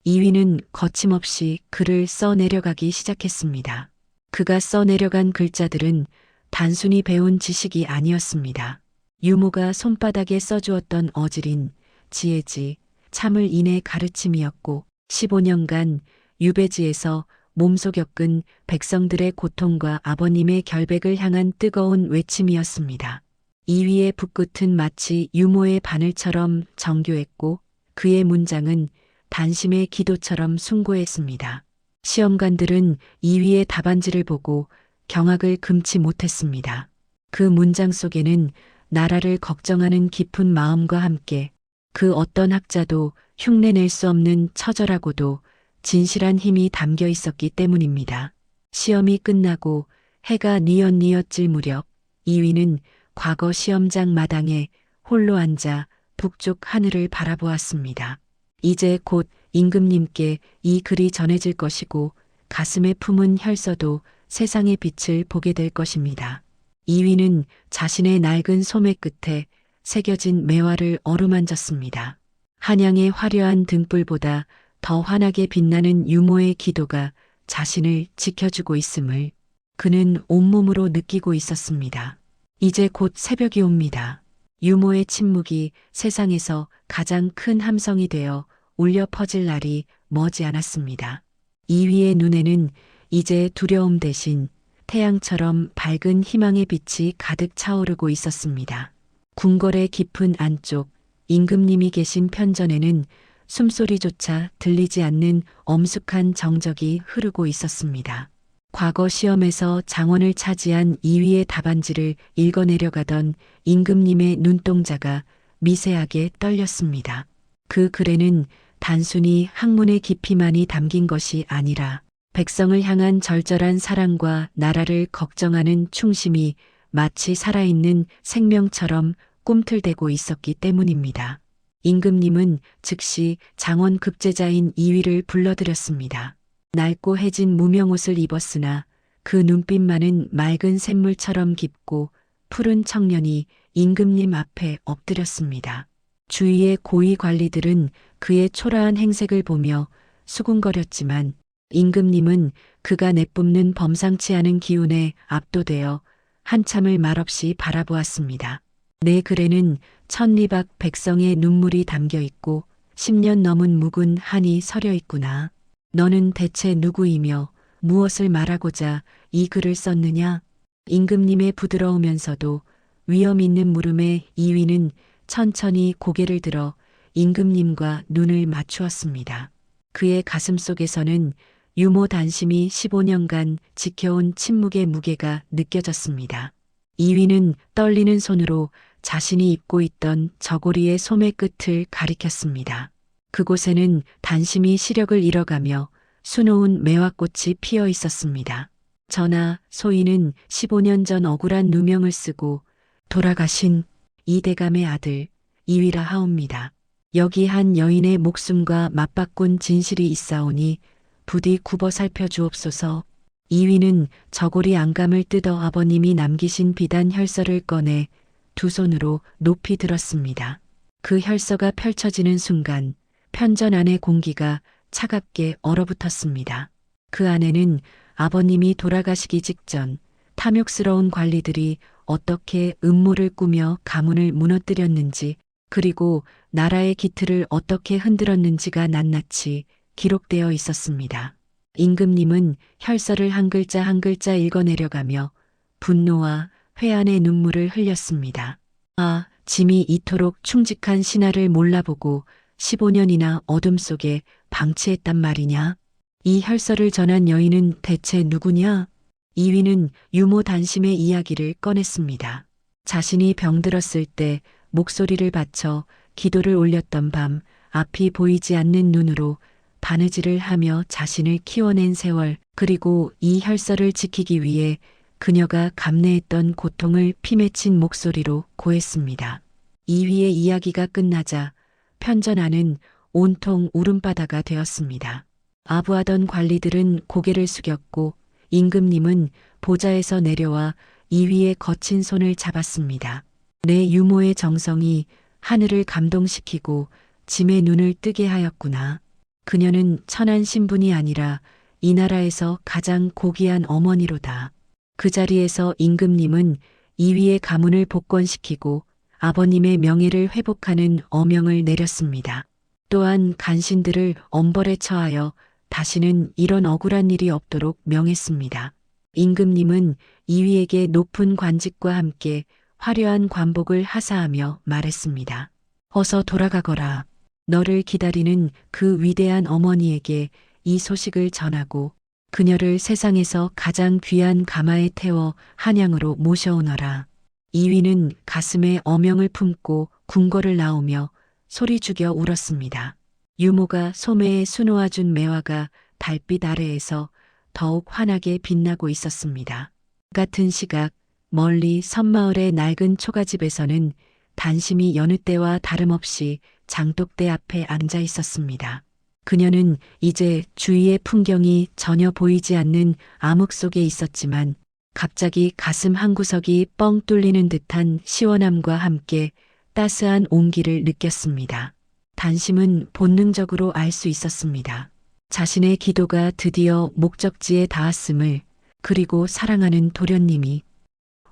이위는 거침없이 글을 써내려가기 시작했습니다. 그가 써내려간 글자들은 단순히 배운 지식이 아니었습니다. 유모가 손바닥에 써주었던 어질인 지혜지, 참을 인의 가르침이었고 15년간 유배지에서 몸소 겪은 백성들의 고통과 아버님의 결백을 향한 뜨거운 외침이었습니다. 이위의 붓끝은 마치 유모의 바늘처럼 정교했고 그의 문장은 단심의 기도처럼 숭고했습니다. 시험관들은 이위의 답안지를 보고 경악을 금치 못했습니다. 그 문장 속에는 나라를 걱정하는 깊은 마음과 함께 그 어떤 학자도 흉내낼 수 없는 처절하고도 진실한 힘이 담겨 있었기 때문입니다. 시험이 끝나고 해가 뉘엿뉘엿질 무렵 이위는 과거 시험장 마당에 홀로 앉아 북쪽 하늘을 바라보았습니다. 이제 곧 임금님께 이 글이 전해질 것이고 가슴에 품은 혈서도 세상의 빛을 보게 될 것입니다. 이위는 자신의 낡은 소매 끝에 새겨진 매화를 어루만졌습니다. 한양의 화려한 등불보다 더 환하게 빛나는 유모의 기도가 자신을 지켜주고 있음을 그는 온몸으로 느끼고 있었습니다. 이제 곧 새벽이 옵니다. 유모의 침묵이 세상에서 가장 큰 함성이 되어 울려 퍼질 날이 머지 않았습니다. 이위의 눈에는 이제 두려움 대신 태양처럼 밝은 희망의 빛이 가득 차오르고 있었습니다. 궁궐의 깊은 안쪽 임금님이 계신 편전에는 숨소리조차 들리지 않는 엄숙한 정적이 흐르고 있었습니다. 과거 시험에서 장원을 차지한 이위의 답안지를 읽어내려가던 임금님의 눈동자가 미세하게 떨렸습니다. 그 글에는 단순히 학문의 깊이만이 담긴 것이 아니라 백성을 향한 절절한 사랑과 나라를 걱정하는 충심이 마치 살아있는 생명처럼 꿈틀대고 있었기 때문입니다. 임금님은 즉시 장원 급제자인 이위를 불러들였습니다. 낡고 해진 무명옷을 입었으나 그 눈빛만은 맑은 샘물처럼 깊고 푸른 청년이 임금님 앞에 엎드렸습니다. 주위의 고위 관리들은 그의 초라한 행색을 보며 수군거렸지만 임금님은 그가 내뿜는 범상치 않은 기운에 압도되어 한참을 말없이 바라보았습니다. 내 글에는 천리박 백성의 눈물이 담겨 있고 10년 넘은 묵은 한이 서려 있구나. 너는 대체 누구이며 무엇을 말하고자 이 글을 썼느냐? 임금님의 부드러우면서도 위험 있는 물음에 이위는 천천히 고개를 들어 임금님과 눈을 맞추었습니다. 그의 가슴 속에서는 유모 단심이 15년간 지켜온 침묵의 무게가 느껴졌습니다. 이위는 떨리는 손으로 자신이 입고 있던 저고리의 소매 끝을 가리켰습니다. 그곳에는 단심이 시력을 잃어가며 수놓은 매화꽃이 피어 있었습니다. 전하, 소인은 15년 전 억울한 누명을 쓰고 돌아가신 이대감의 아들 이위라 하옵니다. 여기 한 여인의 목숨과 맞바꾼 진실이 있사오니 부디 굽어 살펴주옵소서. 이위는 저고리 안감을 뜯어 아버님이 남기신 비단 혈서를 꺼내 두 손으로 높이 들었습니다. 그 혈서가 펼쳐지는 순간 편전 안의 공기가 차갑게 얼어붙었습니다. 그 안에는 아버님이 돌아가시기 직전 탐욕스러운 관리들이 어떻게 음모를 꾸며 가문을 무너뜨렸는지, 그리고 나라의 기틀을 어떻게 흔들었는지가 낱낱이 기록되어 있었습니다. 임금님은 혈서를 한 글자 한 글자 읽어내려가며 분노와 회한의 눈물을 흘렸습니다. 아, 짐이 이토록 충직한 신하를 몰라보고 15년이나 어둠 속에 방치했단 말이냐? 이 혈서를 전한 여인은 대체 누구냐? 이위는 유모 단심의 이야기를 꺼냈습니다. 자신이 병들었을 때 목소리를 바쳐 기도를 올렸던 밤, 앞이 보이지 않는 눈으로 바느질을 하며 자신을 키워낸 세월, 그리고 이 혈서를 지키기 위해 그녀가 감내했던 고통을 피맺힌 목소리로 고했습니다. 이위의 이야기가 끝나자 편전하는 온통 울음바다가 되었습니다. 아부하던 관리들은 고개를 숙였고 임금님은 보좌에서 내려와 이위의 거친 손을 잡았습니다. 내 유모의 정성이 하늘을 감동시키고 짐의 눈을 뜨게 하였구나. 그녀는 천한 신분이 아니라 이 나라에서 가장 고귀한 어머니로다. 그 자리에서 임금님은 이위의 가문을 복권시키고 아버님의 명예를 회복하는 어명을 내렸습니다. 또한 간신들을 엄벌에 처하여 다시는 이런 억울한 일이 없도록 명했습니다. 임금님은 이위에게 높은 관직과 함께 화려한 관복을 하사하며 말했습니다. 어서 돌아가거라. 너를 기다리는 그 위대한 어머니에게 이 소식을 전하고 그녀를 세상에서 가장 귀한 가마에 태워 한양으로 모셔오너라. 이위는 가슴에 어명을 품고 궁궐을 나오며 소리 죽여 울었습니다. 유모가 소매에 수놓아준 매화가 달빛 아래에서 더욱 환하게 빛나고 있었습니다. 같은 시각 멀리 섬마을의 낡은 초가집에서는 단심이 여느 때와 다름없이 장독대 앞에 앉아 있었습니다. 그녀는 이제 주위의 풍경이 전혀 보이지 않는 암흑 속에 있었지만 갑자기 가슴 한구석이 뻥 뚫리는 듯한 시원함과 함께 따스한 온기를 느꼈습니다. 단심은 본능적으로 알 수 있었습니다. 자신의 기도가 드디어 목적지에 닿았음을, 그리고 사랑하는 도련님이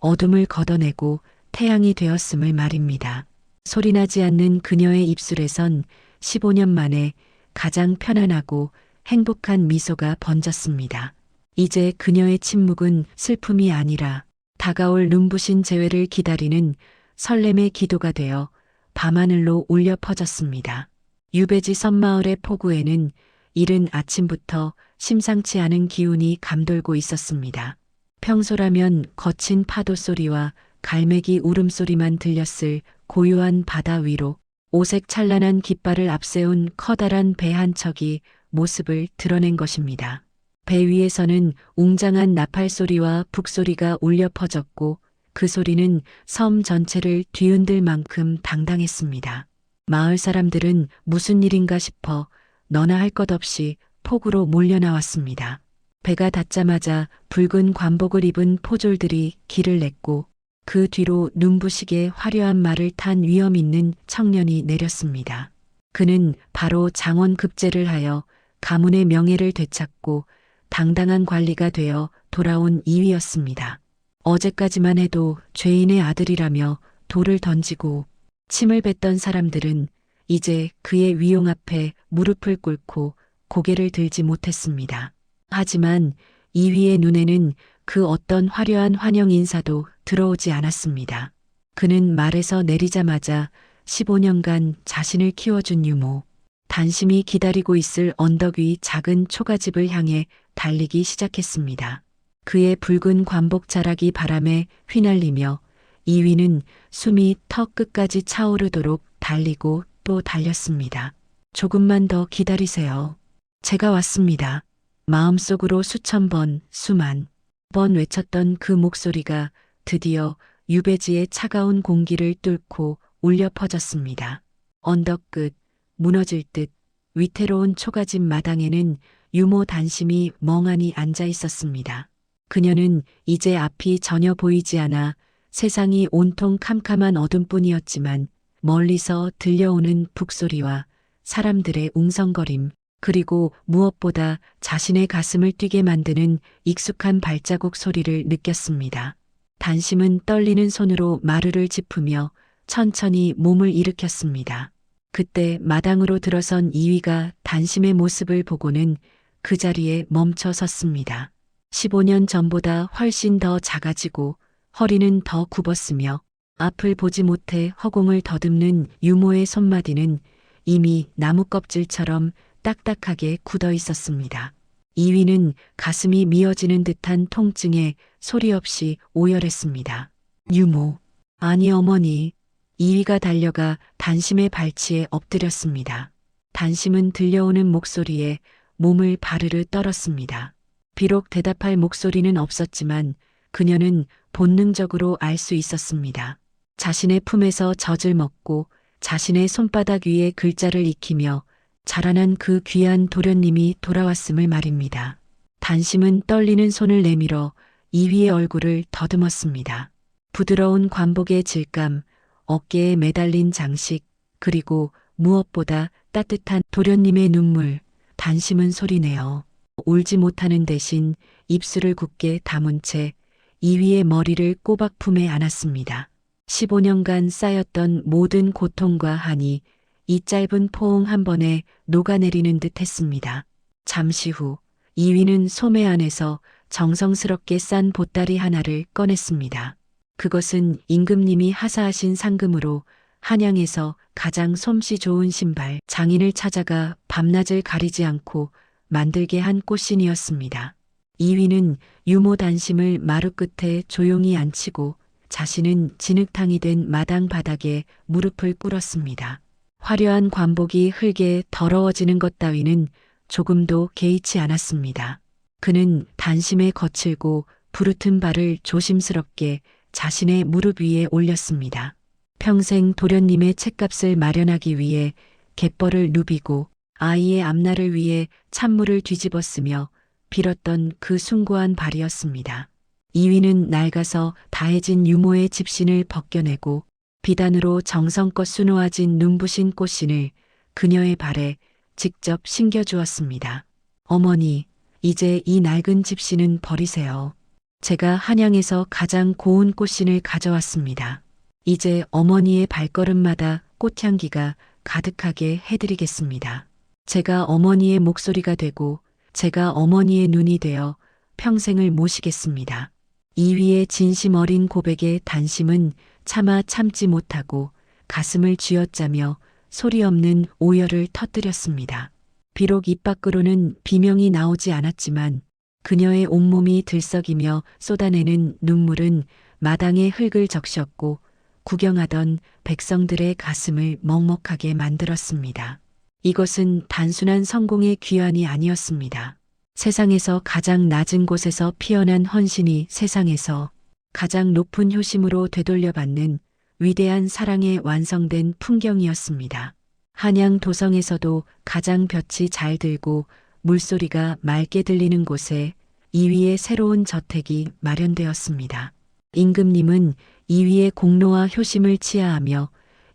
어둠을 걷어내고 태양이 되었음을 말입니다. 소리나지 않는 그녀의 입술에선 15년 만에 가장 편안하고 행복한 미소가 번졌습니다. 이제 그녀의 침묵은 슬픔이 아니라 다가올 눈부신 재회를 기다리는 설렘의 기도가 되어 밤하늘로 울려 퍼졌습니다. 유배지 섬마을의 포구에는 이른 아침부터 심상치 않은 기운이 감돌고 있었습니다. 평소라면 거친 파도 소리와 갈매기 울음소리만 들렸을 고요한 바다 위로 오색 찬란한 깃발을 앞세운 커다란 배 한 척이 모습을 드러낸 것입니다. 배 위에서는 웅장한 나팔 소리와 북소리가 울려 퍼졌고 그 소리는 섬 전체를 뒤흔들 만큼 당당했습니다. 마을 사람들은 무슨 일인가 싶어 너나 할 것 없이 폭우로 몰려 나왔습니다. 배가 닿자마자 붉은 관복을 입은 포졸들이 길을 냈고 그 뒤로 눈부시게 화려한 말을 탄 위엄 있는 청년이 내렸습니다. 그는 바로 장원 급제를 하여 가문의 명예를 되찾고 당당한 관리가 되어 돌아온 이위였습니다. 어제까지만 해도 죄인의 아들이라며 돌을 던지고 침을 뱉던 사람들은 이제 그의 위용 앞에 무릎을 꿇고 고개를 들지 못했습니다. 하지만 이위의 눈에는 그 어떤 화려한 환영 인사도 들어오지 않았습니다. 그는 말에서 내리자마자 15년간 자신을 키워준 유모, 단심이 기다리고 있을 언덕 위 작은 초가집을 향해 달리기 시작했습니다. 그의 붉은 관복 자락이 바람에 휘날리며 이위는 숨이 턱 끝까지 차오르도록 달리고 또 달렸습니다. 조금만 더 기다리세요. 제가 왔습니다. 마음속으로 수천 번, 수만 번 외쳤던 그 목소리가 드디어 유배지의 차가운 공기를 뚫고 울려 퍼졌습니다. 언덕 끝, 무너질 듯 위태로운 초가집 마당에는 유모 단심이 멍하니 앉아 있었습니다. 그녀는 이제 앞이 전혀 보이지 않아 세상이 온통 캄캄한 어둠뿐이었지만 멀리서 들려오는 북소리와 사람들의 웅성거림, 그리고 무엇보다 자신의 가슴을 뛰게 만드는 익숙한 발자국 소리를 느꼈습니다. 단심은 떨리는 손으로 마루를 짚으며 천천히 몸을 일으켰습니다. 그때 마당으로 들어선 이위가 단심의 모습을 보고는 그 자리에 멈춰 섰습니다. 15년 전보다 훨씬 더 작아지고 허리는 더 굽었으며 앞을 보지 못해 허공을 더듬는 유모의 손마디는 이미 나무 껍질처럼 딱딱하게 굳어 있었습니다. 이위는 가슴이 미어지는 듯한 통증에 소리 없이 오열했습니다. 유모, 아니 어머니. 이위가 달려가 단심의 발치에 엎드렸습니다. 단심은 들려오는 목소리에 몸을 바르르 떨었습니다. 비록 대답할 목소리는 없었지만 그녀는 본능적으로 알 수 있었습니다. 자신의 품에서 젖을 먹고 자신의 손바닥 위에 글자를 익히며 자라난 그 귀한 도련님이 돌아왔음을 말입니다. 단심은 떨리는 손을 내밀어 이위의 얼굴을 더듬었습니다. 부드러운 관복의 질감, 어깨에 매달린 장식, 그리고 무엇보다 따뜻한 도련님의 눈물, 단심은 소리내어 울지 못하는 대신 입술을 굳게 다문 채 이위의 머리를 꼬박 품에 안았습니다. 15년간 쌓였던 모든 고통과 한이 이 짧은 포옹 한 번에 녹아내리는 듯 했습니다. 잠시 후 이위는 소매 안에서 정성스럽게 싼 보따리 하나를 꺼냈습니다. 그것은 임금님이 하사하신 상금으로 한양에서 가장 솜씨 좋은 신발 장인을 찾아가 밤낮을 가리지 않고 만들게 한 꽃신이었습니다. 이위는 유모 단심을 마루 끝에 조용히 앉히고 자신은 진흙탕이 된 마당 바닥에 무릎을 꿇었습니다. 화려한 관복이 흙에 더러워지는 것 따위는 조금도 개의치 않았습니다. 그는 단심의 거칠고 부르튼 발을 조심스럽게 자신의 무릎 위에 올렸습니다. 평생 도련님의 죗값을 마련하기 위해 갯벌을 누비고 아이의 앞날을 위해 찬물을 뒤집었으며 빌었던 그 숭고한 발이었습니다. 이위는 낡아서 다해진 유모의 집신을 벗겨내고 비단으로 정성껏 수놓아진 눈부신 꽃신을 그녀의 발에 직접 신겨주었습니다. 어머니, 이제 이 낡은 집신은 버리세요. 제가 한양에서 가장 고운 꽃신을 가져왔습니다. 이제 어머니의 발걸음마다 꽃향기가 가득하게 해드리겠습니다. 제가 어머니의 목소리가 되고 제가 어머니의 눈이 되어 평생을 모시겠습니다. 이위의 진심 어린 고백에 단심은 차마 참지 못하고 가슴을 쥐어짜며 소리 없는 오열을 터뜨렸습니다. 비록 입 밖으로는 비명이 나오지 않았지만 그녀의 온몸이 들썩이며 쏟아내는 눈물은 마당의 흙을 적셨고 구경하던 백성들의 가슴을 먹먹하게 만들었습니다. 이것은 단순한 성공의 귀환이 아니었습니다. 세상에서 가장 낮은 곳에서 피어난 헌신이 세상에서 가장 높은 효심으로 되돌려받는 위대한 사랑에 완성된 풍경이었습니다. 한양 도성에서도 가장 볕이 잘 들고 물소리가 맑게 들리는 곳에 이위의 새로운 저택이 마련되었습니다. 임금님은 이위의 공로와 효심을 치하하며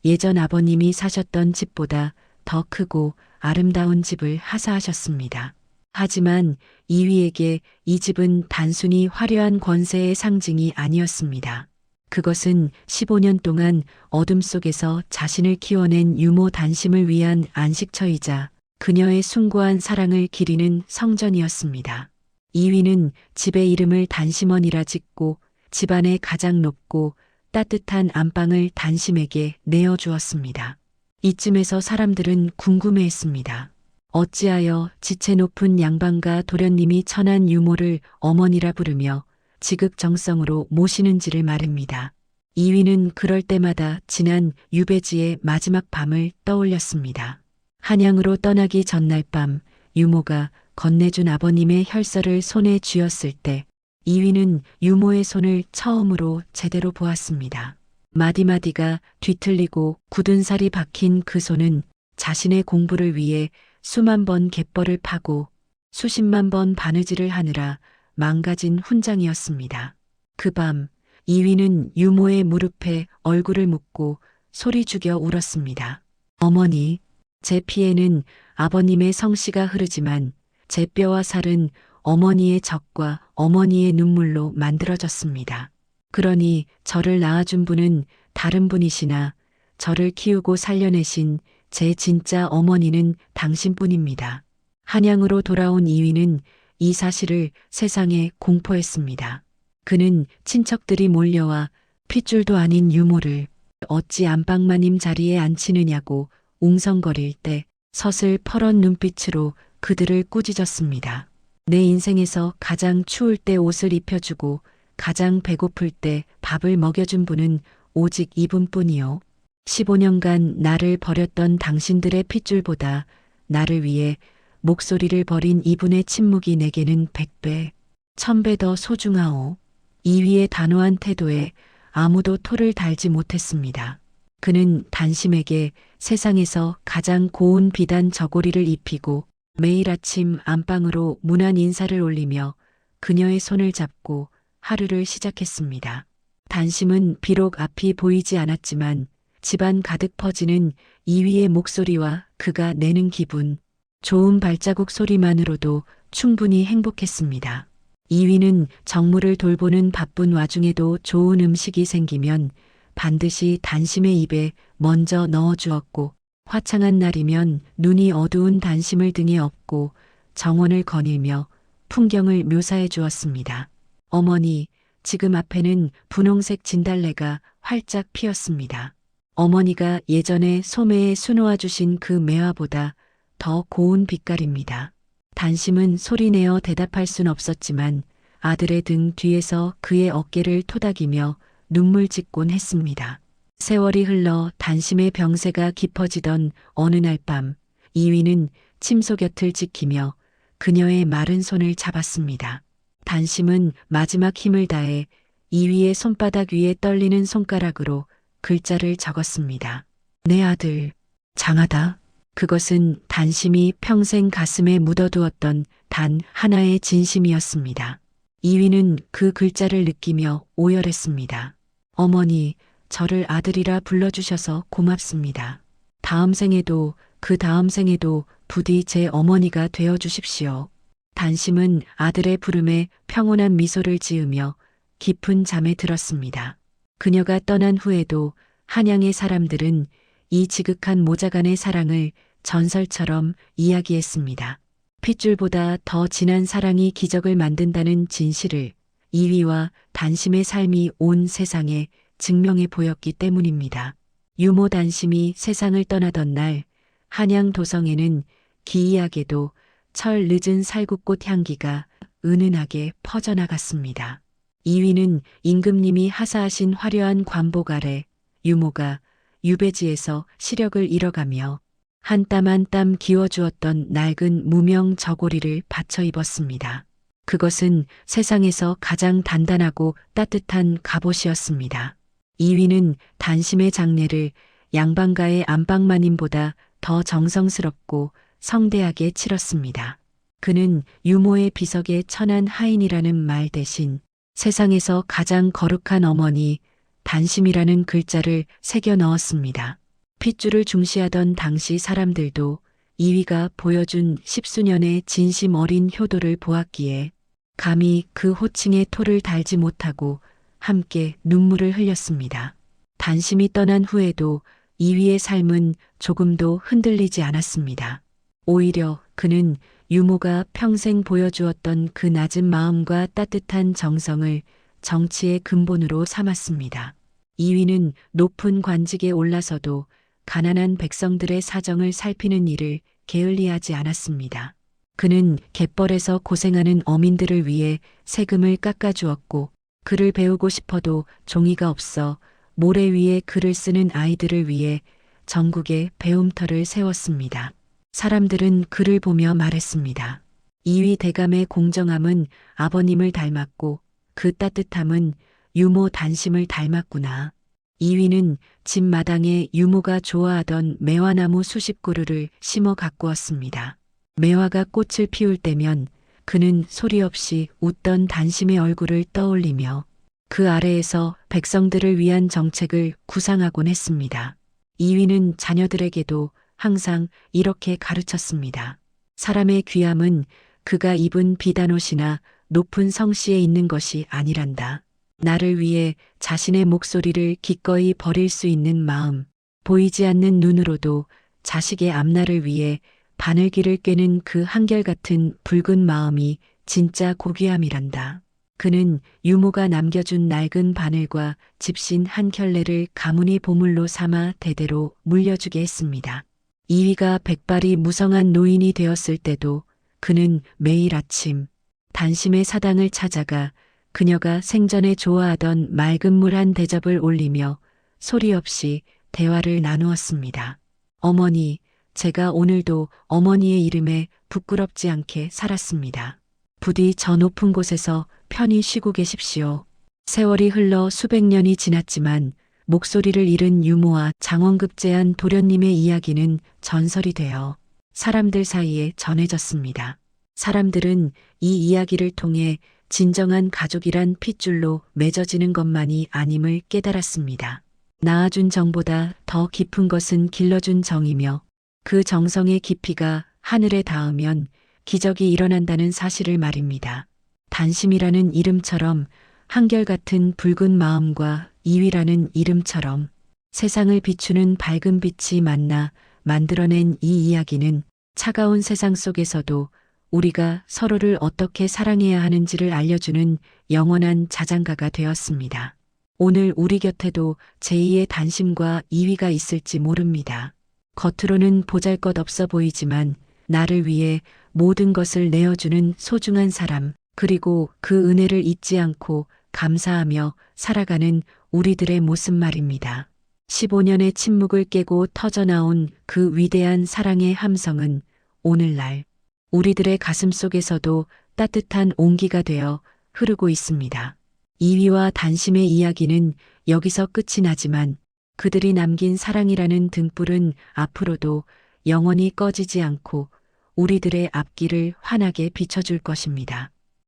예전 아버님이 사셨던 집보다 더 크고 아름다운 집을 하사하셨습니다. 하지만 이위에게 이 집은 단순히 화려한 권세의 상징이 아니었습니다. 그것은 15년 동안 어둠 속에서 자신을 키워낸 유모 단심을 위한 안식처이자 그녀의 숭고한 사랑을 기리는 성전이었습니다. 이위는 집의 이름을 단심원이라 짓고 집안의 가장 높고 따뜻한 안방을 단심에게 내어주었습니다. 이쯤에서 사람들은 궁금해했습니다. 어찌하여 지체 높은 양반과 도련님이 천한 유모를 어머니라 부르며 지극정성으로 모시는지를 말입니다. 이위는 그럴 때마다 지난 유배지의 마지막 밤을 떠올렸습니다. 한양으로 떠나기 전날 밤 유모가 건네준 아버님의 혈서를 손에 쥐었을 때 이위는 유모의 손을 처음으로 제대로 보았습니다. 마디마디가 뒤틀리고 굳은 살이 박힌 그 손은 자신의 공부를 위해 수만 번 갯벌을 파고 수십만 번 바느질을 하느라 망가진 훈장이었습니다. 그 밤 이위는 유모의 무릎에 얼굴을 묻고 소리 죽여 울었습니다. 어머니, 제 피에는 아버님의 성씨가 흐르지만 제 뼈와 살은 어머니의 젖과 어머니의 눈물로 만들어졌습니다. 그러니 저를 낳아준 분은 다른 분이시나 저를 키우고 살려내신 제 진짜 어머니는 당신뿐입니다. 한양으로 돌아온 이위는 이 사실을 세상에 공포했습니다. 그는 친척들이 몰려와 핏줄도 아닌 유모를 어찌 안방마님 자리에 앉히느냐고 웅성거릴 때 서슬 퍼런 눈빛으로 그들을 꾸짖었습니다. 내 인생에서 가장 추울 때 옷을 입혀주고 가장 배고플 때 밥을 먹여준 분은 오직 이분뿐이요. 15년간 나를 버렸던 당신들의 핏줄보다 나를 위해 목소리를 버린 이분의 침묵이 내게는 100배, 1000배 더 소중하오. 이위의 단호한 태도에 아무도 토를 달지 못했습니다. 그는 단심에게 세상에서 가장 고운 비단 저고리를 입히고 매일 아침 안방으로 문안 인사를 올리며 그녀의 손을 잡고 하루를 시작했습니다. 단심은 비록 앞이 보이지 않았지만 집안 가득 퍼지는 이위의 목소리와 그가 내는 기분, 좋은 발자국 소리만으로도 충분히 행복했습니다. 이위는 정무를 돌보는 바쁜 와중에도 좋은 음식이 생기면 반드시 단심의 입에 먼저 넣어주었고 화창한 날이면 눈이 어두운 단심을 등에 업고 정원을 거닐며 풍경을 묘사해 주었습니다. 어머니, 지금 앞에는 분홍색 진달래가 활짝 피었습니다. 어머니가 예전에 소매에 수놓아 주신 그 매화보다 더 고운 빛깔입니다. 단심은 소리내어 대답할 순 없었지만 아들의 등 뒤에서 그의 어깨를 토닥이며 눈물 짓곤 했습니다. 세월이 흘러 단심의 병세가 깊어지던 어느 날 밤 이위는 침소 곁을 지키며 그녀의 마른 손을 잡았습니다. 단심은 마지막 힘을 다해 이위의 손바닥 위에 떨리는 손가락으로 글자를 적었습니다. 내 아들, 장하다. 그것은 단심이 평생 가슴에 묻어두었던 단 하나의 진심이었습니다. 이위는 그 글자를 느끼며 오열했습니다. 어머니, 저를 아들이라 불러주셔서 고맙습니다. 다음 생에도 그 다음 생에도 부디 제 어머니가 되어 주십시오. 단심은 아들의 부름에 평온한 미소를 지으며 깊은 잠에 들었습니다. 그녀가 떠난 후에도 한양의 사람들은 이 지극한 모자간의 사랑을 전설처럼 이야기했습니다. 핏줄보다 더 진한 사랑이 기적을 만든다는 진실을 이위와 단심의 삶이 온 세상에 증명해 보였기 때문입니다. 유모 단심이 세상을 떠나던 날 한양 도성에는 기이하게도 철 늦은 살구꽃 향기가 은은하게 퍼져나갔습니다. 이위는 임금님이 하사하신 화려한 관복 아래 유모가 유배지에서 시력을 잃어가며 한 땀 한 땀 기워주었던 낡은 무명 저고리를 받쳐 입었습니다. 그것은 세상에서 가장 단단하고 따뜻한 갑옷이었습니다. 이위는 단심의 장례를 양반가의 안방마님보다 더 정성스럽고 성대하게 치렀습니다. 그는 유모의 비석에 천한 하인이라는 말 대신 세상에서 가장 거룩한 어머니 단심이라는 글자를 새겨 넣었습니다. 핏줄을 중시하던 당시 사람들도 이위가 보여준 십수년의 진심 어린 효도를 보았기에 감히 그 호칭에 토를 달지 못하고 함께 눈물을 흘렸습니다. 단심이 떠난 후에도 이위의 삶은 조금도 흔들리지 않았습니다. 오히려 그는 유모가 평생 보여주었던 그 낮은 마음과 따뜻한 정성을 정치의 근본으로 삼았습니다. 이위는 높은 관직에 올라서도 가난한 백성들의 사정을 살피는 일을 게을리하지 않았습니다. 그는 갯벌에서 고생하는 어민들을 위해 세금을 깎아주었고, 글을 배우고 싶어도 종이가 없어 모래 위에 글을 쓰는 아이들을 위해 전국에 배움터를 세웠습니다. 사람들은 그를 보며 말했습니다. 이위 대감의 공정함은 아버님을 닮았고 그 따뜻함은 유모 단심을 닮았구나. 이위는 집 마당에 유모가 좋아하던 매화나무 수십 그루를 심어 가꾸었습니다. 매화가 꽃을 피울 때면 그는 소리 없이 웃던 단심의 얼굴을 떠올리며 그 아래에서 백성들을 위한 정책을 구상하곤 했습니다. 이위는 자녀들에게도 항상 이렇게 가르쳤습니다. 사람의 귀함은 그가 입은 비단옷이나 높은 성씨에 있는 것이 아니란다. 나를 위해 자신의 목소리를 기꺼이 버릴 수 있는 마음, 보이지 않는 눈으로도 자식의 앞날을 위해 바늘길을 꿰는 그 한결같은 붉은 마음이 진짜 고귀함이란다. 그는 유모가 남겨준 낡은 바늘과 집신 한 켤레를 가문의 보물로 삼아 대대로 물려주게 했습니다. 이위가 백발이 무성한 노인이 되었을 때도 그는 매일 아침 단심의 사당을 찾아가 그녀가 생전에 좋아하던 맑은 물 한 대접을 올리며 소리 없이 대화를 나누었습니다. 어머니, 제가 오늘도 어머니의 이름에 부끄럽지 않게 살았습니다. 부디 저 높은 곳에서 편히 쉬고 계십시오. 세월이 흘러 수백 년이 지났지만 목소리를 잃은 유모와 장원급제한 도련님의 이야기는 전설이 되어 사람들 사이에 전해졌습니다. 사람들은 이 이야기를 통해 진정한 가족이란 핏줄로 맺어지는 것만이 아님을 깨달았습니다. 낳아준 정보다 더 깊은 것은 길러준 정이며 그 정성의 깊이가 하늘에 닿으면 기적이 일어난다는 사실을 말입니다. 단심이라는 이름처럼 한결같은 붉은 마음과 이위라는 이름처럼 세상을 비추는 밝은 빛이 만나 만들어낸 이 이야기는 차가운 세상 속에서도 우리가 서로를 어떻게 사랑해야 하는지를 알려주는 영원한 자장가가 되었습니다. 오늘 우리 곁에도 제2의 단심과 이위가 있을지 모릅니다. 겉으로는 보잘것없어 보이지만 나를 위해 모든 것을 내어주는 소중한 사람, 그리고 그 은혜를 잊지 않고 감사하며 살아가는 우리들의 모습 말입니다. 15년의 침묵을 깨고 터져나온 그 위대한 사랑의 함성은 오늘날 우리들의 가슴 속에서도 따뜻한 온기가 되어 흐르고 있습니다. 이위와 단심의 이야기는 여기서 끝이 나지만 그들이 남긴 사랑이라는 등불은 앞으로도 영원히 꺼지지 않고 우리들의 앞길을 환하게 비춰줄 것입니다.